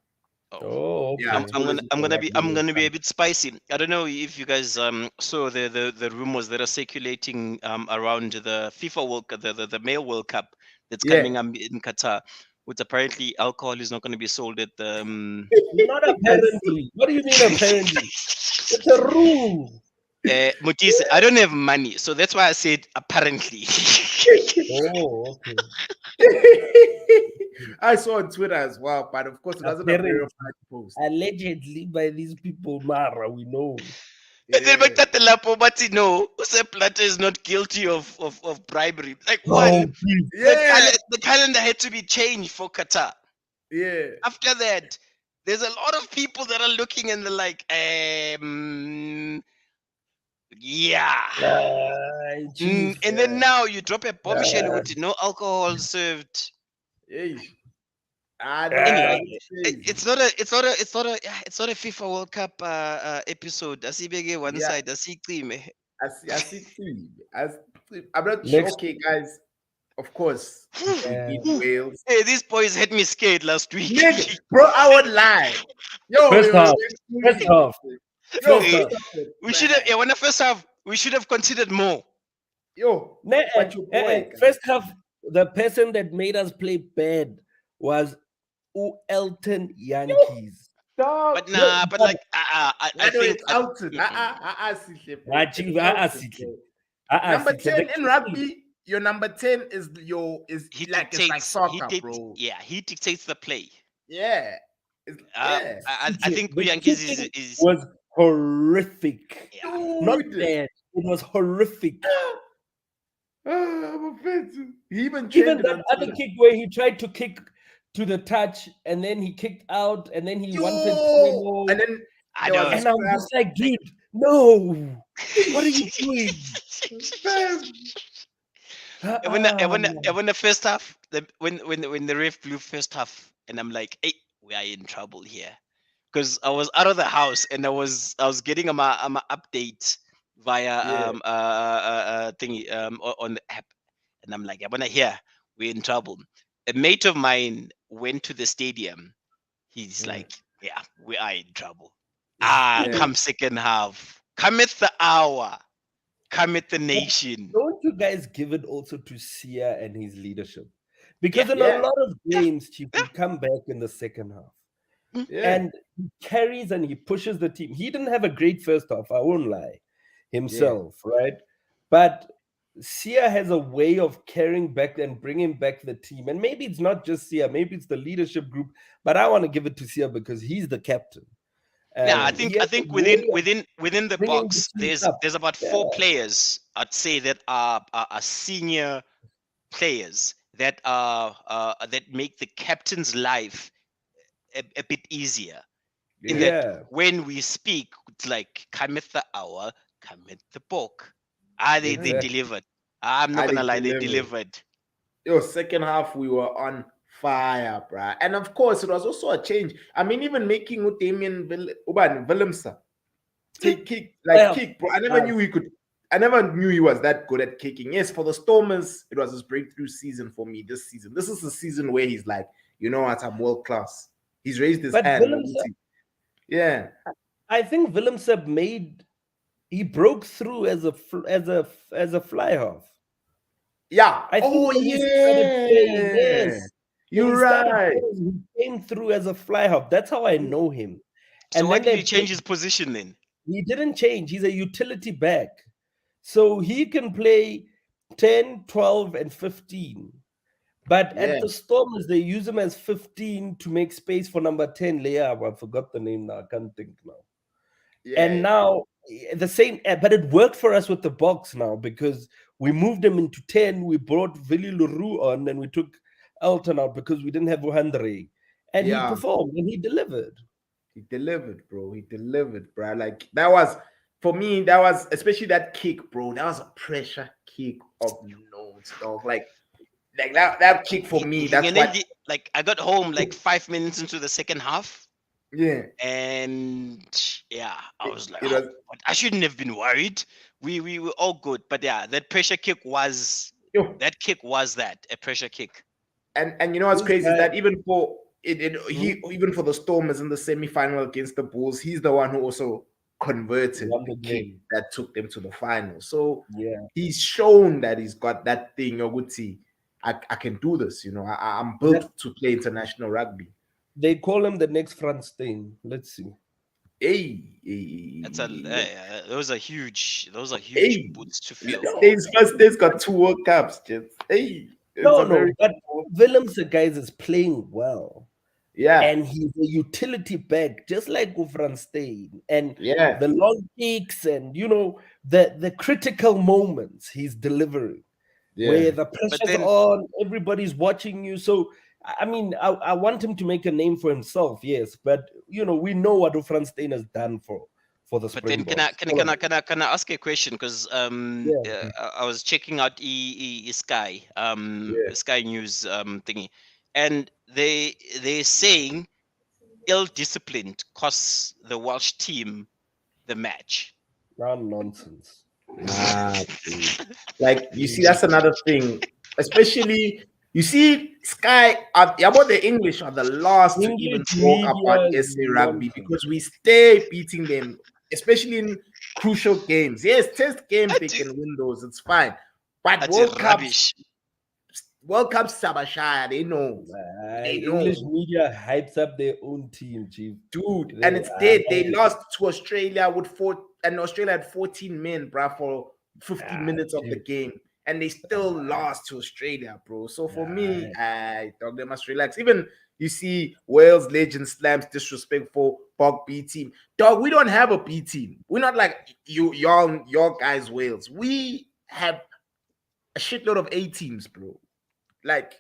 S3: Oh.
S2: Oh,
S1: Yeah,
S2: okay.
S1: it's always with the Rugby
S3: I'm
S1: World
S3: gonna be a
S1: Cup.
S3: bit spicy. I don't know if you guys saw the rumors that are circulating around the FIFA World Cup, the male World Cup that's
S1: Yeah.
S3: coming in Qatar, which apparently alcohol is not going to be sold at the.
S2: Not apparently. What do you mean apparently? It's a rule.
S3: Mutise, I don't have money, so that's why I said apparently.
S2: Oh, okay.
S1: I saw on Twitter as well, but of course, it wasn't a
S2: Apparently.
S1: verified post.
S2: Allegedly by these people, Mara, we know.
S3: And then
S1: Yeah.
S3: Bakatelapo, but no, Jose Plata is not guilty of bribery. Like
S2: Oh,
S3: one,
S2: please.
S1: Yeah.
S3: the calendar had to be changed for Qatar.
S1: Yeah.
S3: After that, there's a lot of people that are looking and they're like, yeah. And then now you drop a bombshell with no alcohol served.
S1: Hey.
S3: Anyway, it's not a FIFA World Cup episode. Asibege one
S1: Yeah.
S3: side, asicime.
S1: I see too. I'm not
S2: Next-
S1: okay, guys. Of course, we beat Wales.
S3: Hey, these boys had me scared last week.
S1: Nigga, bro, I would lie. Yo,
S2: First
S1: yo,
S2: half.
S1: yo,
S2: First half.
S1: Yo,
S2: First half.
S3: We should have, when the first half, we should have considered more.
S1: Yo, but your boy, guys.
S2: First half, the person that made us play bad was Elton Yankees.
S1: Dog.
S3: But nah, but like, I
S1: know
S3: think
S1: it's outed. Number 10 in rugby, your number 10 is
S3: he
S1: like
S3: dictates,
S1: it's like soccer, bro.
S3: Yeah, he dictates the play.
S1: Yeah. Yeah.
S3: I think
S2: The
S3: Yankees
S2: kicking
S3: is
S2: was horrific.
S3: yeah.
S2: Not
S1: Dude.
S2: bad. It was horrific.
S1: I'm offensive. He even
S2: Even
S1: trended
S2: that
S1: on
S2: other
S1: Twitter.
S2: kick where he tried to kick to the touch and then he kicked out and then he wanted to
S1: Yo! And then
S3: I
S1: there
S3: know.
S1: was
S2: and I was just like, dude, no. What are you doing?
S3: And when the first half, when the ref blew first half, and I'm like, hey, we are in trouble here, because I was out of the house and I was getting my update via thingy on the app, and I'm like, I wanna hear we're in trouble. A mate of mine went to the stadium. He's like, yeah, we are in trouble. Come second half, come at the hour, come at the nation.
S2: Don't you guys give it also to Sia and his leadership? Because in a
S1: Yeah,
S2: lot of
S3: yeah,
S2: games, Chief,
S3: yeah.
S2: we come back in the second half
S1: yeah,
S2: and he carries and he pushes the team. He didn't have a great first half, I won't lie,
S1: yeah.
S2: himself, right? But Sia has a way of carrying back and bringing back the team. And maybe it's not just Sia, maybe it's the leadership group, but I want to give it to Sia because he's the captain.
S3: Yeah, I
S2: And
S3: think
S2: he
S3: I
S2: has a
S3: think within
S2: way of
S3: within within the
S2: bringing the
S3: box,
S2: team up.
S3: there's about
S2: Yeah,
S3: 4 players I'd say that are senior players that make the captain's life a bit easier. In
S1: Yeah,
S3: that
S2: yeah,
S3: when we speak, it's like cometh the hour, cometh the book. Ah, they
S1: mm.
S2: exactly.
S3: delivered. I'm not
S1: I
S3: gonna
S1: did
S3: lie, they
S1: deliver.
S3: delivered.
S1: Yo, second half we were on fire, bruh. And of course, it was also a change. I mean, even making with Damien Willemse take kick, like
S2: Well,
S1: kick, bro. I never knew he could. I never knew he was that good at kicking. Yes, for the Stormers, it was his breakthrough season for me this season. This is the season where he's like, you know what, I'm world class. He's raised his
S2: but
S1: hand.
S2: Willems,
S1: Yeah,
S2: I think Willemse he broke through as a fly half.
S1: yeah.
S2: I think
S1: Oh
S2: when he started playing,
S1: yeah,
S2: yes, when he
S1: you're
S2: started
S1: right.
S2: playing, he came through as a fly half. That's how I know him.
S3: So
S2: And
S3: why
S2: then
S3: did
S2: they
S3: you change
S2: played,
S3: his position then?
S2: he didn't change. He's a utility back. So he can play 10, 12, and 15. But at
S1: Yeah,
S2: the Stormers, they use him as 15 to make space for number 10. Leah, I forgot the name now. I can't think now. And
S1: yeah,
S2: now the same, but it worked for us with the box now because we moved him into 10. We brought Vili Leroux on and we took Elton out because we didn't have Andre. And he
S1: yeah.
S2: performed and he delivered.
S1: He delivered, bro. He delivered, bro. Like that was for me. That was especially that kick, bro. That was a pressure kick of notes, dog. Like that kick for me. That's
S3: And then
S1: what.
S3: like I got home like 5 minutes into the second half,
S1: Yeah,
S3: and yeah, I
S1: it,
S3: was like,
S1: it
S3: oh,
S1: was.
S3: but I shouldn't have been worried. We were all good, but yeah, that pressure kick was
S1: Yo,
S3: that a pressure kick.
S1: and you know what's
S2: This
S1: crazy is
S2: guy
S1: that even for
S2: hmm,
S1: he even for the Stormers in the semi-final against the Bulls, he's the one who also converted
S2: won
S1: the
S2: the
S1: kick
S2: game.
S1: that took them to the final. So
S2: Yeah.
S1: he's shown that he's got that thing. Yoguti, I can do this. You know, I'm
S2: That
S1: built to play international rugby.
S2: they call him the next Franz Stein. Let's see.
S1: Hey,
S3: That's a those are huge
S1: hey,
S3: boots to fill.
S2: No,
S1: States first States got 2 World Cups, just hey, it's
S2: no,
S1: a
S2: no.
S1: very
S2: But Willems, the guys, is playing well.
S1: yeah,
S2: And he's a utility back, just like Gufran Stein. And
S1: yeah,
S2: the long kicks and the critical moments he's delivering,
S1: yeah,
S2: where the
S3: But
S2: pressure's
S3: then
S2: on, everybody's watching you. So I mean, I want him to make a name for himself, yes, but we know what Gufran Stein has done for the
S3: But then can I
S2: Springboks.
S3: can I can I can I, can I ask you a question? Because
S2: Yeah,
S3: I was checking out Sky
S1: yeah.
S3: Sky News thingy, and they're saying ill-disciplined costs the Welsh team the match.
S2: nonsense.
S1: Nah, dude. Like you see,
S2: Mm,
S1: that's another thing. Especially you see, Sky yeah, about the English are the last to even
S2: English
S1: talk
S2: media
S1: about
S2: is
S1: SA rugby
S2: nonsense.
S1: because we stay beating them, especially in crucial games. Yes, test games they can win those, it's fine. But
S3: That's rubbish.
S1: World Cups, Sabashaya, they know. They
S2: English
S1: know.
S2: media hypes up their own team, chief.
S1: Dude, and
S2: They
S1: it's
S2: are
S1: dead. They lost to Australia with and Australia had 14 men, bruh, for 50 minutes of the
S2: chief.
S1: game. And they still lost to Australia, bro. So for me,
S2: Nah,
S1: I thought they must relax. Even you see Wales legend slams disrespect for Bog B team. Dog, we don't have a B team. We're not like your guys, Wales. We have a shitload of A teams, bro. Like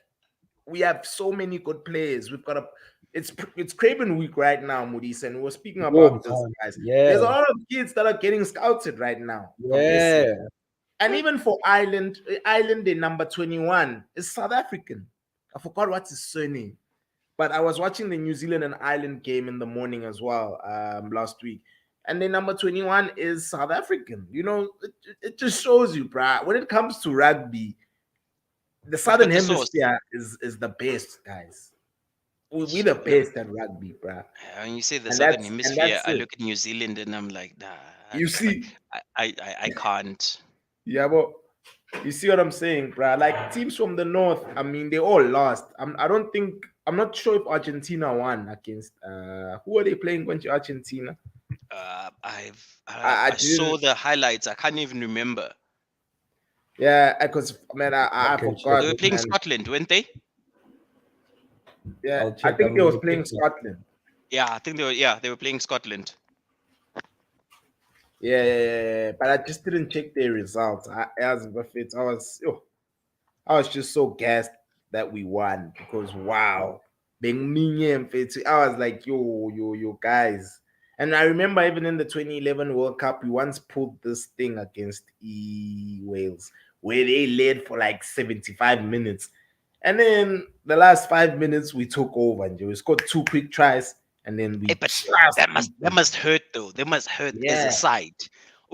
S1: we have so many good players. We've got a it's Craven week right now, Moody's, and we're speaking
S2: warm
S1: about this,
S2: time.
S1: guys. There's a
S2: Yeah,
S1: lot of kids that are getting scouted right now from SA.
S2: yeah.
S1: And even for Ireland, the number 21 is South African. I forgot what's his surname. But I was watching the New Zealand and Ireland game in the morning as well last week. And the number 21 is South African. You know, it just shows you, bruh. When it comes to rugby, the
S3: We've
S1: Southern
S3: got the sauce.
S1: Hemisphere is the best, guys. We're the
S3: No,
S1: best at rugby, bruh.
S3: when you say the
S1: And
S3: Southern
S1: and
S3: Hemisphere,
S1: that's
S3: I
S1: it.
S3: look at New Zealand and I'm like, nah,
S1: You
S3: like
S1: see,
S3: I can't.
S1: yeah, but You see what I'm saying, bruh? Like teams from the north, I mean, they all lost. I'm not sure if Argentina won against who are they playing against Argentina? I
S3: I saw
S1: didn't.
S3: the highlights. I can't even remember.
S1: Yeah, because man, I
S2: can check
S3: They
S1: forgot,
S3: were
S2: it.
S3: playing
S1: man.
S3: Scotland, weren't they?
S1: Yeah,
S2: I'll
S1: I
S2: check.
S1: think
S2: I'm
S1: they was
S2: gonna
S1: playing
S2: check it.
S1: Scotland.
S3: Yeah, I think they were. Yeah, they were playing Scotland.
S1: Yeah. But I just didn't check their results. As with it, I was just so gassed that we won because wow, I was like, yo, guys. And I remember even in the 2011 World Cup, we once pulled this thing against Wales where they led for like 75 minutes. And then the last 5 minutes, we took over and we scored two quick tries. And then
S3: Hey,
S1: we
S3: but
S1: just beat
S3: that
S1: them.
S3: must hurt though. They must hurt as a
S1: Yeah,
S3: side.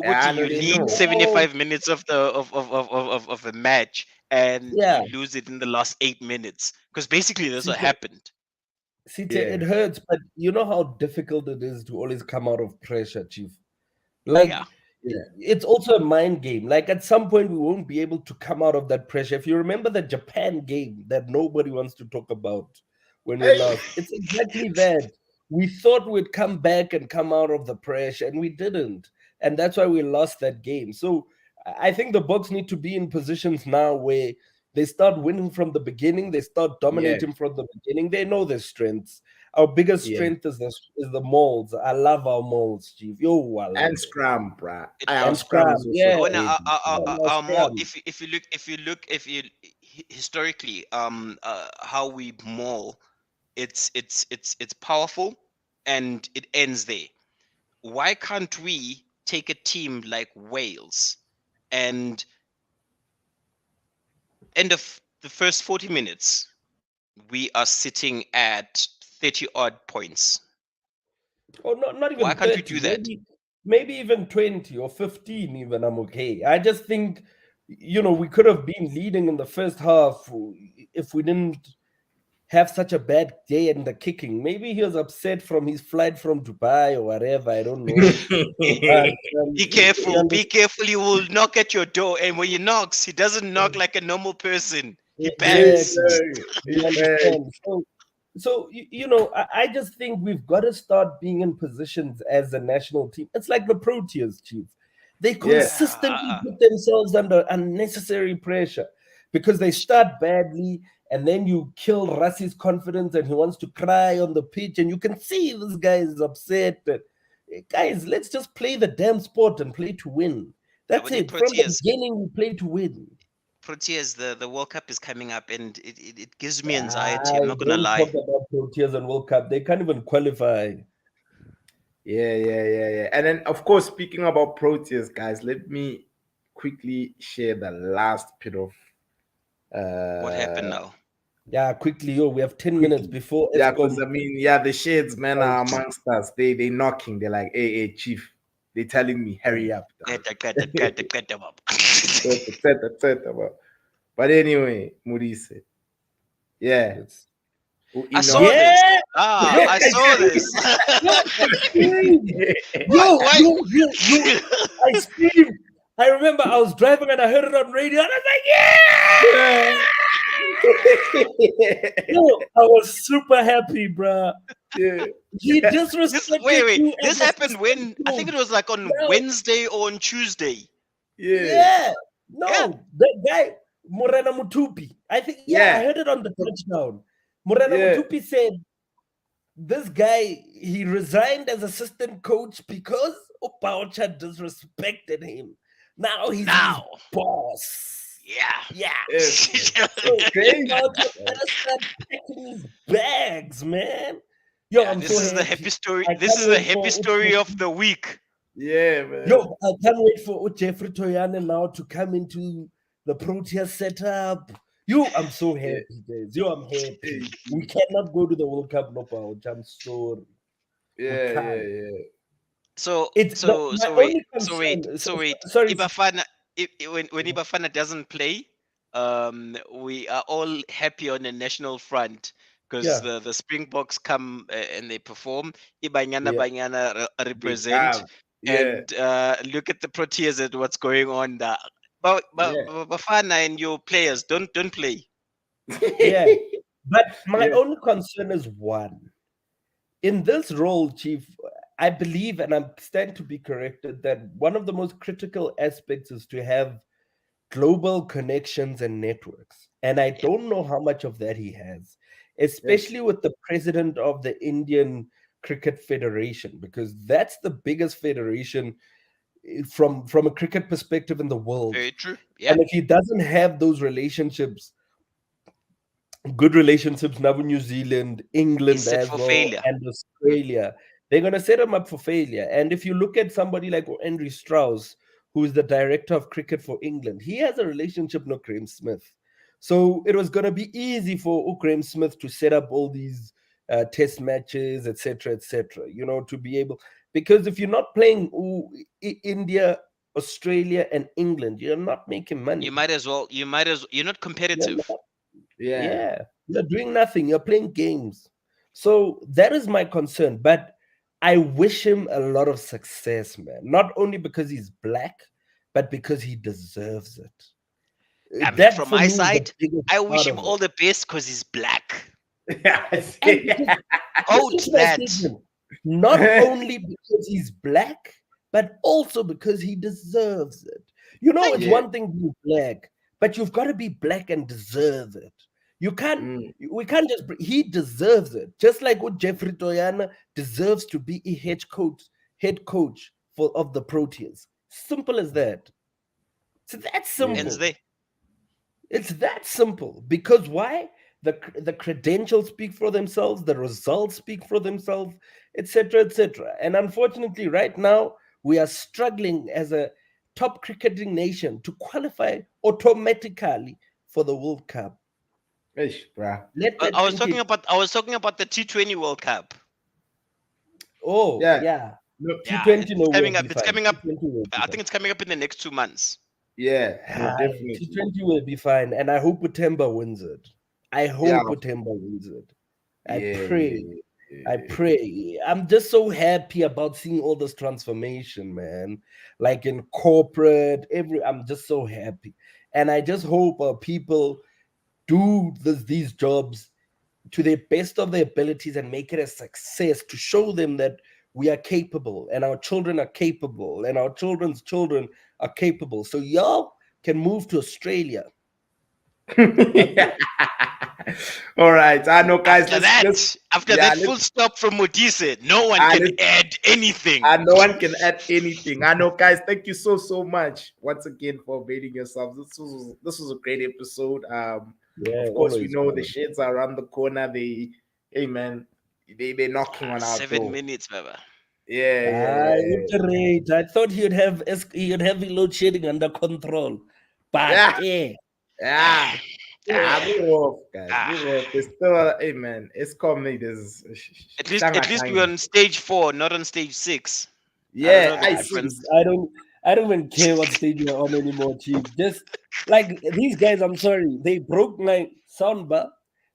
S1: I
S3: Uguti,
S1: know
S3: you
S1: they
S3: lead
S1: know.
S3: 75 minutes of the match and
S2: Yeah,
S3: you lose it in the last 8 minutes. Because basically that's what
S2: CJ,
S3: happened.
S2: it
S1: Yeah.
S2: hurts, but you know how difficult it is to always come out of pressure, Chief.
S3: Yeah.
S2: Like
S1: Yeah.
S2: it's also a mind game. Like at some point we won't be able to come out of that pressure. If you remember the Japan game that nobody wants to talk about when we
S1: Hey.
S2: lost, it's exactly that. We thought we'd come back and come out of the pressure, and we didn't. And that's why we lost that game. So I think the Bucks need to be in positions now where they start winning from the beginning, they start
S1: Yeah.
S2: dominating from the beginning. They know their strengths. Our biggest
S1: Yeah.
S2: strength is the molds. I love our molds, Chief. Yo, I love
S1: And
S2: it.
S1: scrum, bruh.
S3: It,
S1: Our
S2: And
S1: scrum is
S2: scrum,
S1: also
S2: yeah.
S3: when
S1: deadly, bruh.
S2: Our
S3: more
S2: scrum.
S3: if you historically how we maul, it's powerful and it ends there. Why can't we take a team like Wales and end of the first 40 minutes we are sitting at 30 odd points?
S2: Or not
S3: Why
S2: even
S3: can't we
S2: 30,
S3: do that?
S2: maybe even 20 or 15, even I'm okay. I just think, we could have been leading in the first half if we didn't have such a bad day in the kicking. Maybe he was upset from his flight from Dubai or whatever. I don't know. But
S3: Be
S2: you
S3: careful, be
S2: understand?
S3: careful. He will knock at your door, and when he knocks, he doesn't knock like a normal person. He
S1: Yes,
S3: bangs.
S2: Exactly.
S1: sir.
S2: You
S1: Yes.
S2: understand? I just think we've got to start being in positions as a national team. It's like the Proteas, Chief. They
S1: Yeah.
S2: consistently put themselves under unnecessary pressure because they start badly and then you kill Rassi's confidence and he wants to cry on the pitch and you can see this guy is upset. Guys, let's just play the damn sport and play to win. That's
S3: When he
S2: it. From the
S3: Proteas,
S2: beginning, we play to win.
S3: Proteas, the World Cup is coming up, and it gives me anxiety.
S2: I
S3: I'm not gonna
S2: don't
S3: lie.
S2: talk about Proteas and World Cup. They can't even qualify.
S1: Yeah. And then, of course, speaking about Proteas, guys, let me quickly share the last bit of
S3: What happened
S1: uh
S3: now?
S2: Yeah, quickly, we have 10 minutes
S1: quickly.
S2: before
S1: Yeah, because
S2: ESCOM.
S1: I mean, yeah, the shades, man, are amongst us. They knocking. They're like, hey, chief. They telling me, hurry up.
S3: Get that, get that, get that, get them up.
S1: etc. But anyway, Maurice, yeah,
S2: Let's.
S3: I
S1: Enoch.
S3: saw this.
S2: Yeah!
S3: Ah,
S2: Yo,
S3: I saw this.
S2: yo, I screamed.
S3: why?
S2: Yo,
S3: Why?
S2: yo, yo, yo. I screamed. I remember I was driving and I heard it on radio and I was like,
S1: Yeah.
S2: yeah! Yo, I was super happy, bruh.
S1: Yeah.
S2: He
S3: This
S2: disrespected
S3: wait.
S2: you
S3: This
S2: as a
S3: happened
S2: system
S3: when I think it
S2: coach.
S3: was like on
S2: No,
S3: Wednesday or on Tuesday.
S1: Yeah.
S2: yeah,
S3: Yeah.
S2: no, that guy, Morena Mutupi. I think, yeah, I
S1: Yeah.
S2: heard it on the touchdown. Morena
S1: Yeah.
S2: Mutupi said, this guy, he resigned as assistant coach because Opaucha disrespected him. Now he's his
S3: Now.
S2: boss.
S3: Yeah.
S2: Yeah.
S1: Yes, man.
S2: So
S1: Crazy.
S2: Opaucha better start packing his bags, man. Yo,
S3: Yeah.
S2: I'm
S3: This
S2: so
S3: is the
S2: happy.
S3: happy story.
S2: I
S3: This
S2: can't
S3: is the
S2: wait
S3: happy
S2: for
S3: story of the week.
S1: Yeah, man.
S2: Yo, I can't wait for Jeffrey Toyane now to come into the Proteas setup. Yo, I'm so
S1: Yeah.
S2: happy, guys. Yo, I'm happy.
S1: Hey.
S2: We cannot go to the World Cup, no pouch. I'm sorry. We can't.
S3: So
S2: It's
S3: so
S2: my
S3: so wait.
S2: only
S3: So wait.
S2: concern.
S3: So wait.
S2: Sorry.
S3: Ibafana. When Ibafana doesn't play, we are all happy on the national front because
S2: Yeah,
S3: the Springboks come and they perform. Ibanyana
S2: yeah.
S3: Banyana
S1: They
S3: represent,
S1: come. Yeah.
S3: and look at the Proteas at what's going on.
S1: Yeah.
S3: Bafana and your players don't play.
S2: Yeah. But my
S1: Yeah.
S2: only concern is one. In this role, Chief, I believe, and I stand to be corrected, that one of the most critical aspects is to have global connections and networks. And I
S3: Yep.
S2: don't know how much of that he has,
S1: Yes.
S2: especially with the president of the Indian Cricket Federation, because that's the biggest federation from a cricket perspective in the world.
S3: Very true. Yeah.
S2: And if he doesn't have those relationships, good relationships now with New Zealand,
S3: He's
S2: England
S3: set
S2: as
S3: for
S2: well,
S3: failure.
S2: and
S3: Mm.
S2: Australia. They're going to set him up for failure. And if you look at somebody like Andrew Strauss, who is the director of cricket for England, he has a relationship with Graham Smith. So it was going to be easy for Graham Smith to set up all these test matches, etc., to be able. Because if you're not playing India, Australia, and England, you're not making
S3: You
S2: money.
S3: might as well. You're not
S2: You're
S3: competitive.
S1: Yeah.
S2: yeah, you're doing nothing. You're playing games. So that is my concern. But I wish him a lot of success, man. Not only because he's black, but because he deserves it. That
S3: From
S2: for
S3: my
S2: me is the
S3: side,
S2: biggest
S3: I
S2: part
S3: wish him
S2: of it.
S3: all the best because he's black.
S1: Yeah. I
S2: And
S1: see.
S2: because listen
S3: Quote
S2: to my
S3: that.
S2: statement. Not only because he's black, but also because he deserves it. It's
S3: Thank
S1: Yeah.
S3: you.
S2: one thing being black, but you've got to be black and deserve it. You can't,
S1: Mm.
S2: we can't just, he deserves it. Just like what Jeffrey Toyana deserves to be a head coach of the Proteas. Simple as that. So that's
S1: Yeah.
S3: Ends
S2: simple.
S3: there.
S2: It's that simple. Because why? The credentials speak for themselves, the results speak for themselves, etc., etc. And unfortunately, right now, we are struggling as a top cricketing nation to qualify automatically for the World Cup.
S1: Ish, bruh.
S2: Let
S3: I
S2: that
S3: was
S2: sink
S3: talking
S2: in.
S3: about. I was talking about the T20 World Cup.
S2: Oh,
S1: Yeah.
S2: yeah.
S1: No.
S3: Yeah,
S2: T20 no
S3: it's
S2: will
S3: coming
S2: be
S3: up. It's
S2: fine.
S3: coming up.
S2: T20 will be
S3: I
S2: fine.
S3: think it's coming up in the next 2 months.
S1: Yeah. No.
S2: Aye,
S1: Definitely.
S2: T20 will be fine. And I hope Utemba wins it. I
S1: Yeah.
S2: hope Utemba wins it. I
S1: Yeah.
S2: pray.
S1: Yeah.
S2: I
S1: Yeah.
S2: pray. I'm just so happy about seeing all this transformation, man. Like in corporate, I'm just so happy. And I just hope people do these jobs to the best of their abilities and make it a success to show them that we are capable and our children are capable and our children's children are capable. So y'all can move to Australia. That's
S1: Yeah.
S2: it.
S1: All right. I know, guys. Let's
S3: After
S1: yeah.
S3: that full stop from Modise, no one
S1: Uh,
S3: can
S1: let's
S3: add anything.
S1: no one can add anything. I know, guys. Thank you so much once again for availing yourselves. This was a great episode.
S2: Yeah,
S1: Of course, we
S2: always
S1: know the
S2: fun.
S1: sheds are around the corner. Hey man, they're knocking on our
S3: 7
S1: door.
S3: minutes, Baba.
S1: Yeah, yeah,
S2: I
S1: yeah,
S2: would rate. I thought he'd have load shedding under control, but
S1: yeah, yeah.
S3: Ah,
S1: We're off, guys.
S3: ah.
S1: We're off. There's still, hey man, it's coming. There's
S3: At least we're on stage 4, not on stage 6. I don't
S1: yeah,
S3: know the
S1: I
S3: difference.
S1: see.
S2: I don't even care what stage you're on anymore, Chief. Just like these guys, I'm sorry, they broke my soundbar,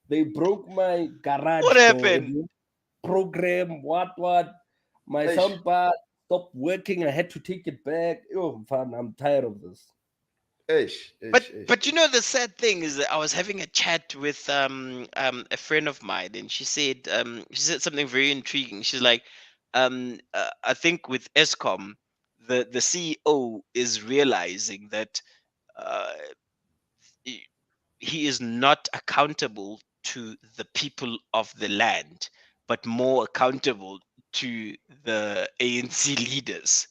S2: they broke my
S3: What
S2: garage door.
S3: happened?
S2: Program what my
S1: Ish,
S2: soundbar stopped working. I had to take it back. Oh, fun! I'm tired of this.
S3: But
S1: ish.
S3: but the sad thing is that I was having a chat with a friend of mine, and she said something very intriguing. She's like, I think with ESCOM, the CEO is realizing that uh, he he is not accountable to the people of the land, but more accountable to the ANC leaders.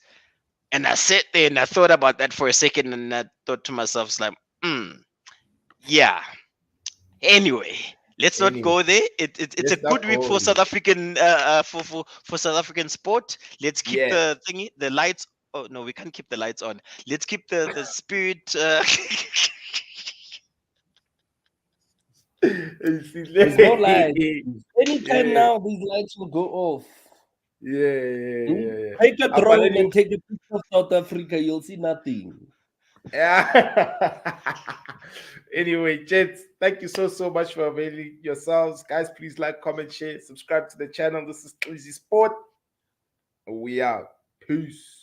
S3: And I sat there and I thought about that for a second, and I thought to myself, it's like, yeah. Anyway, let's not
S1: Anyway,
S3: go there. It's a
S1: let's
S3: good
S1: not
S3: week
S1: go.
S3: for South African for South African sport. Let's keep
S1: Yeah.
S3: the lights. Oh no, we can't keep the lights on. Let's keep the spirit.
S2: There's no light. Anytime
S1: Yeah,
S2: now, these lights will go off.
S1: yeah.
S2: Take a
S1: But
S2: drone
S1: anyway,
S2: and take a picture of South Africa. You'll see nothing.
S1: yeah. Anyway, gents, thank you so much for availing yourselves. Guys, please like, comment, share, subscribe to the channel. This is Sxizie Sport. We out. Peace.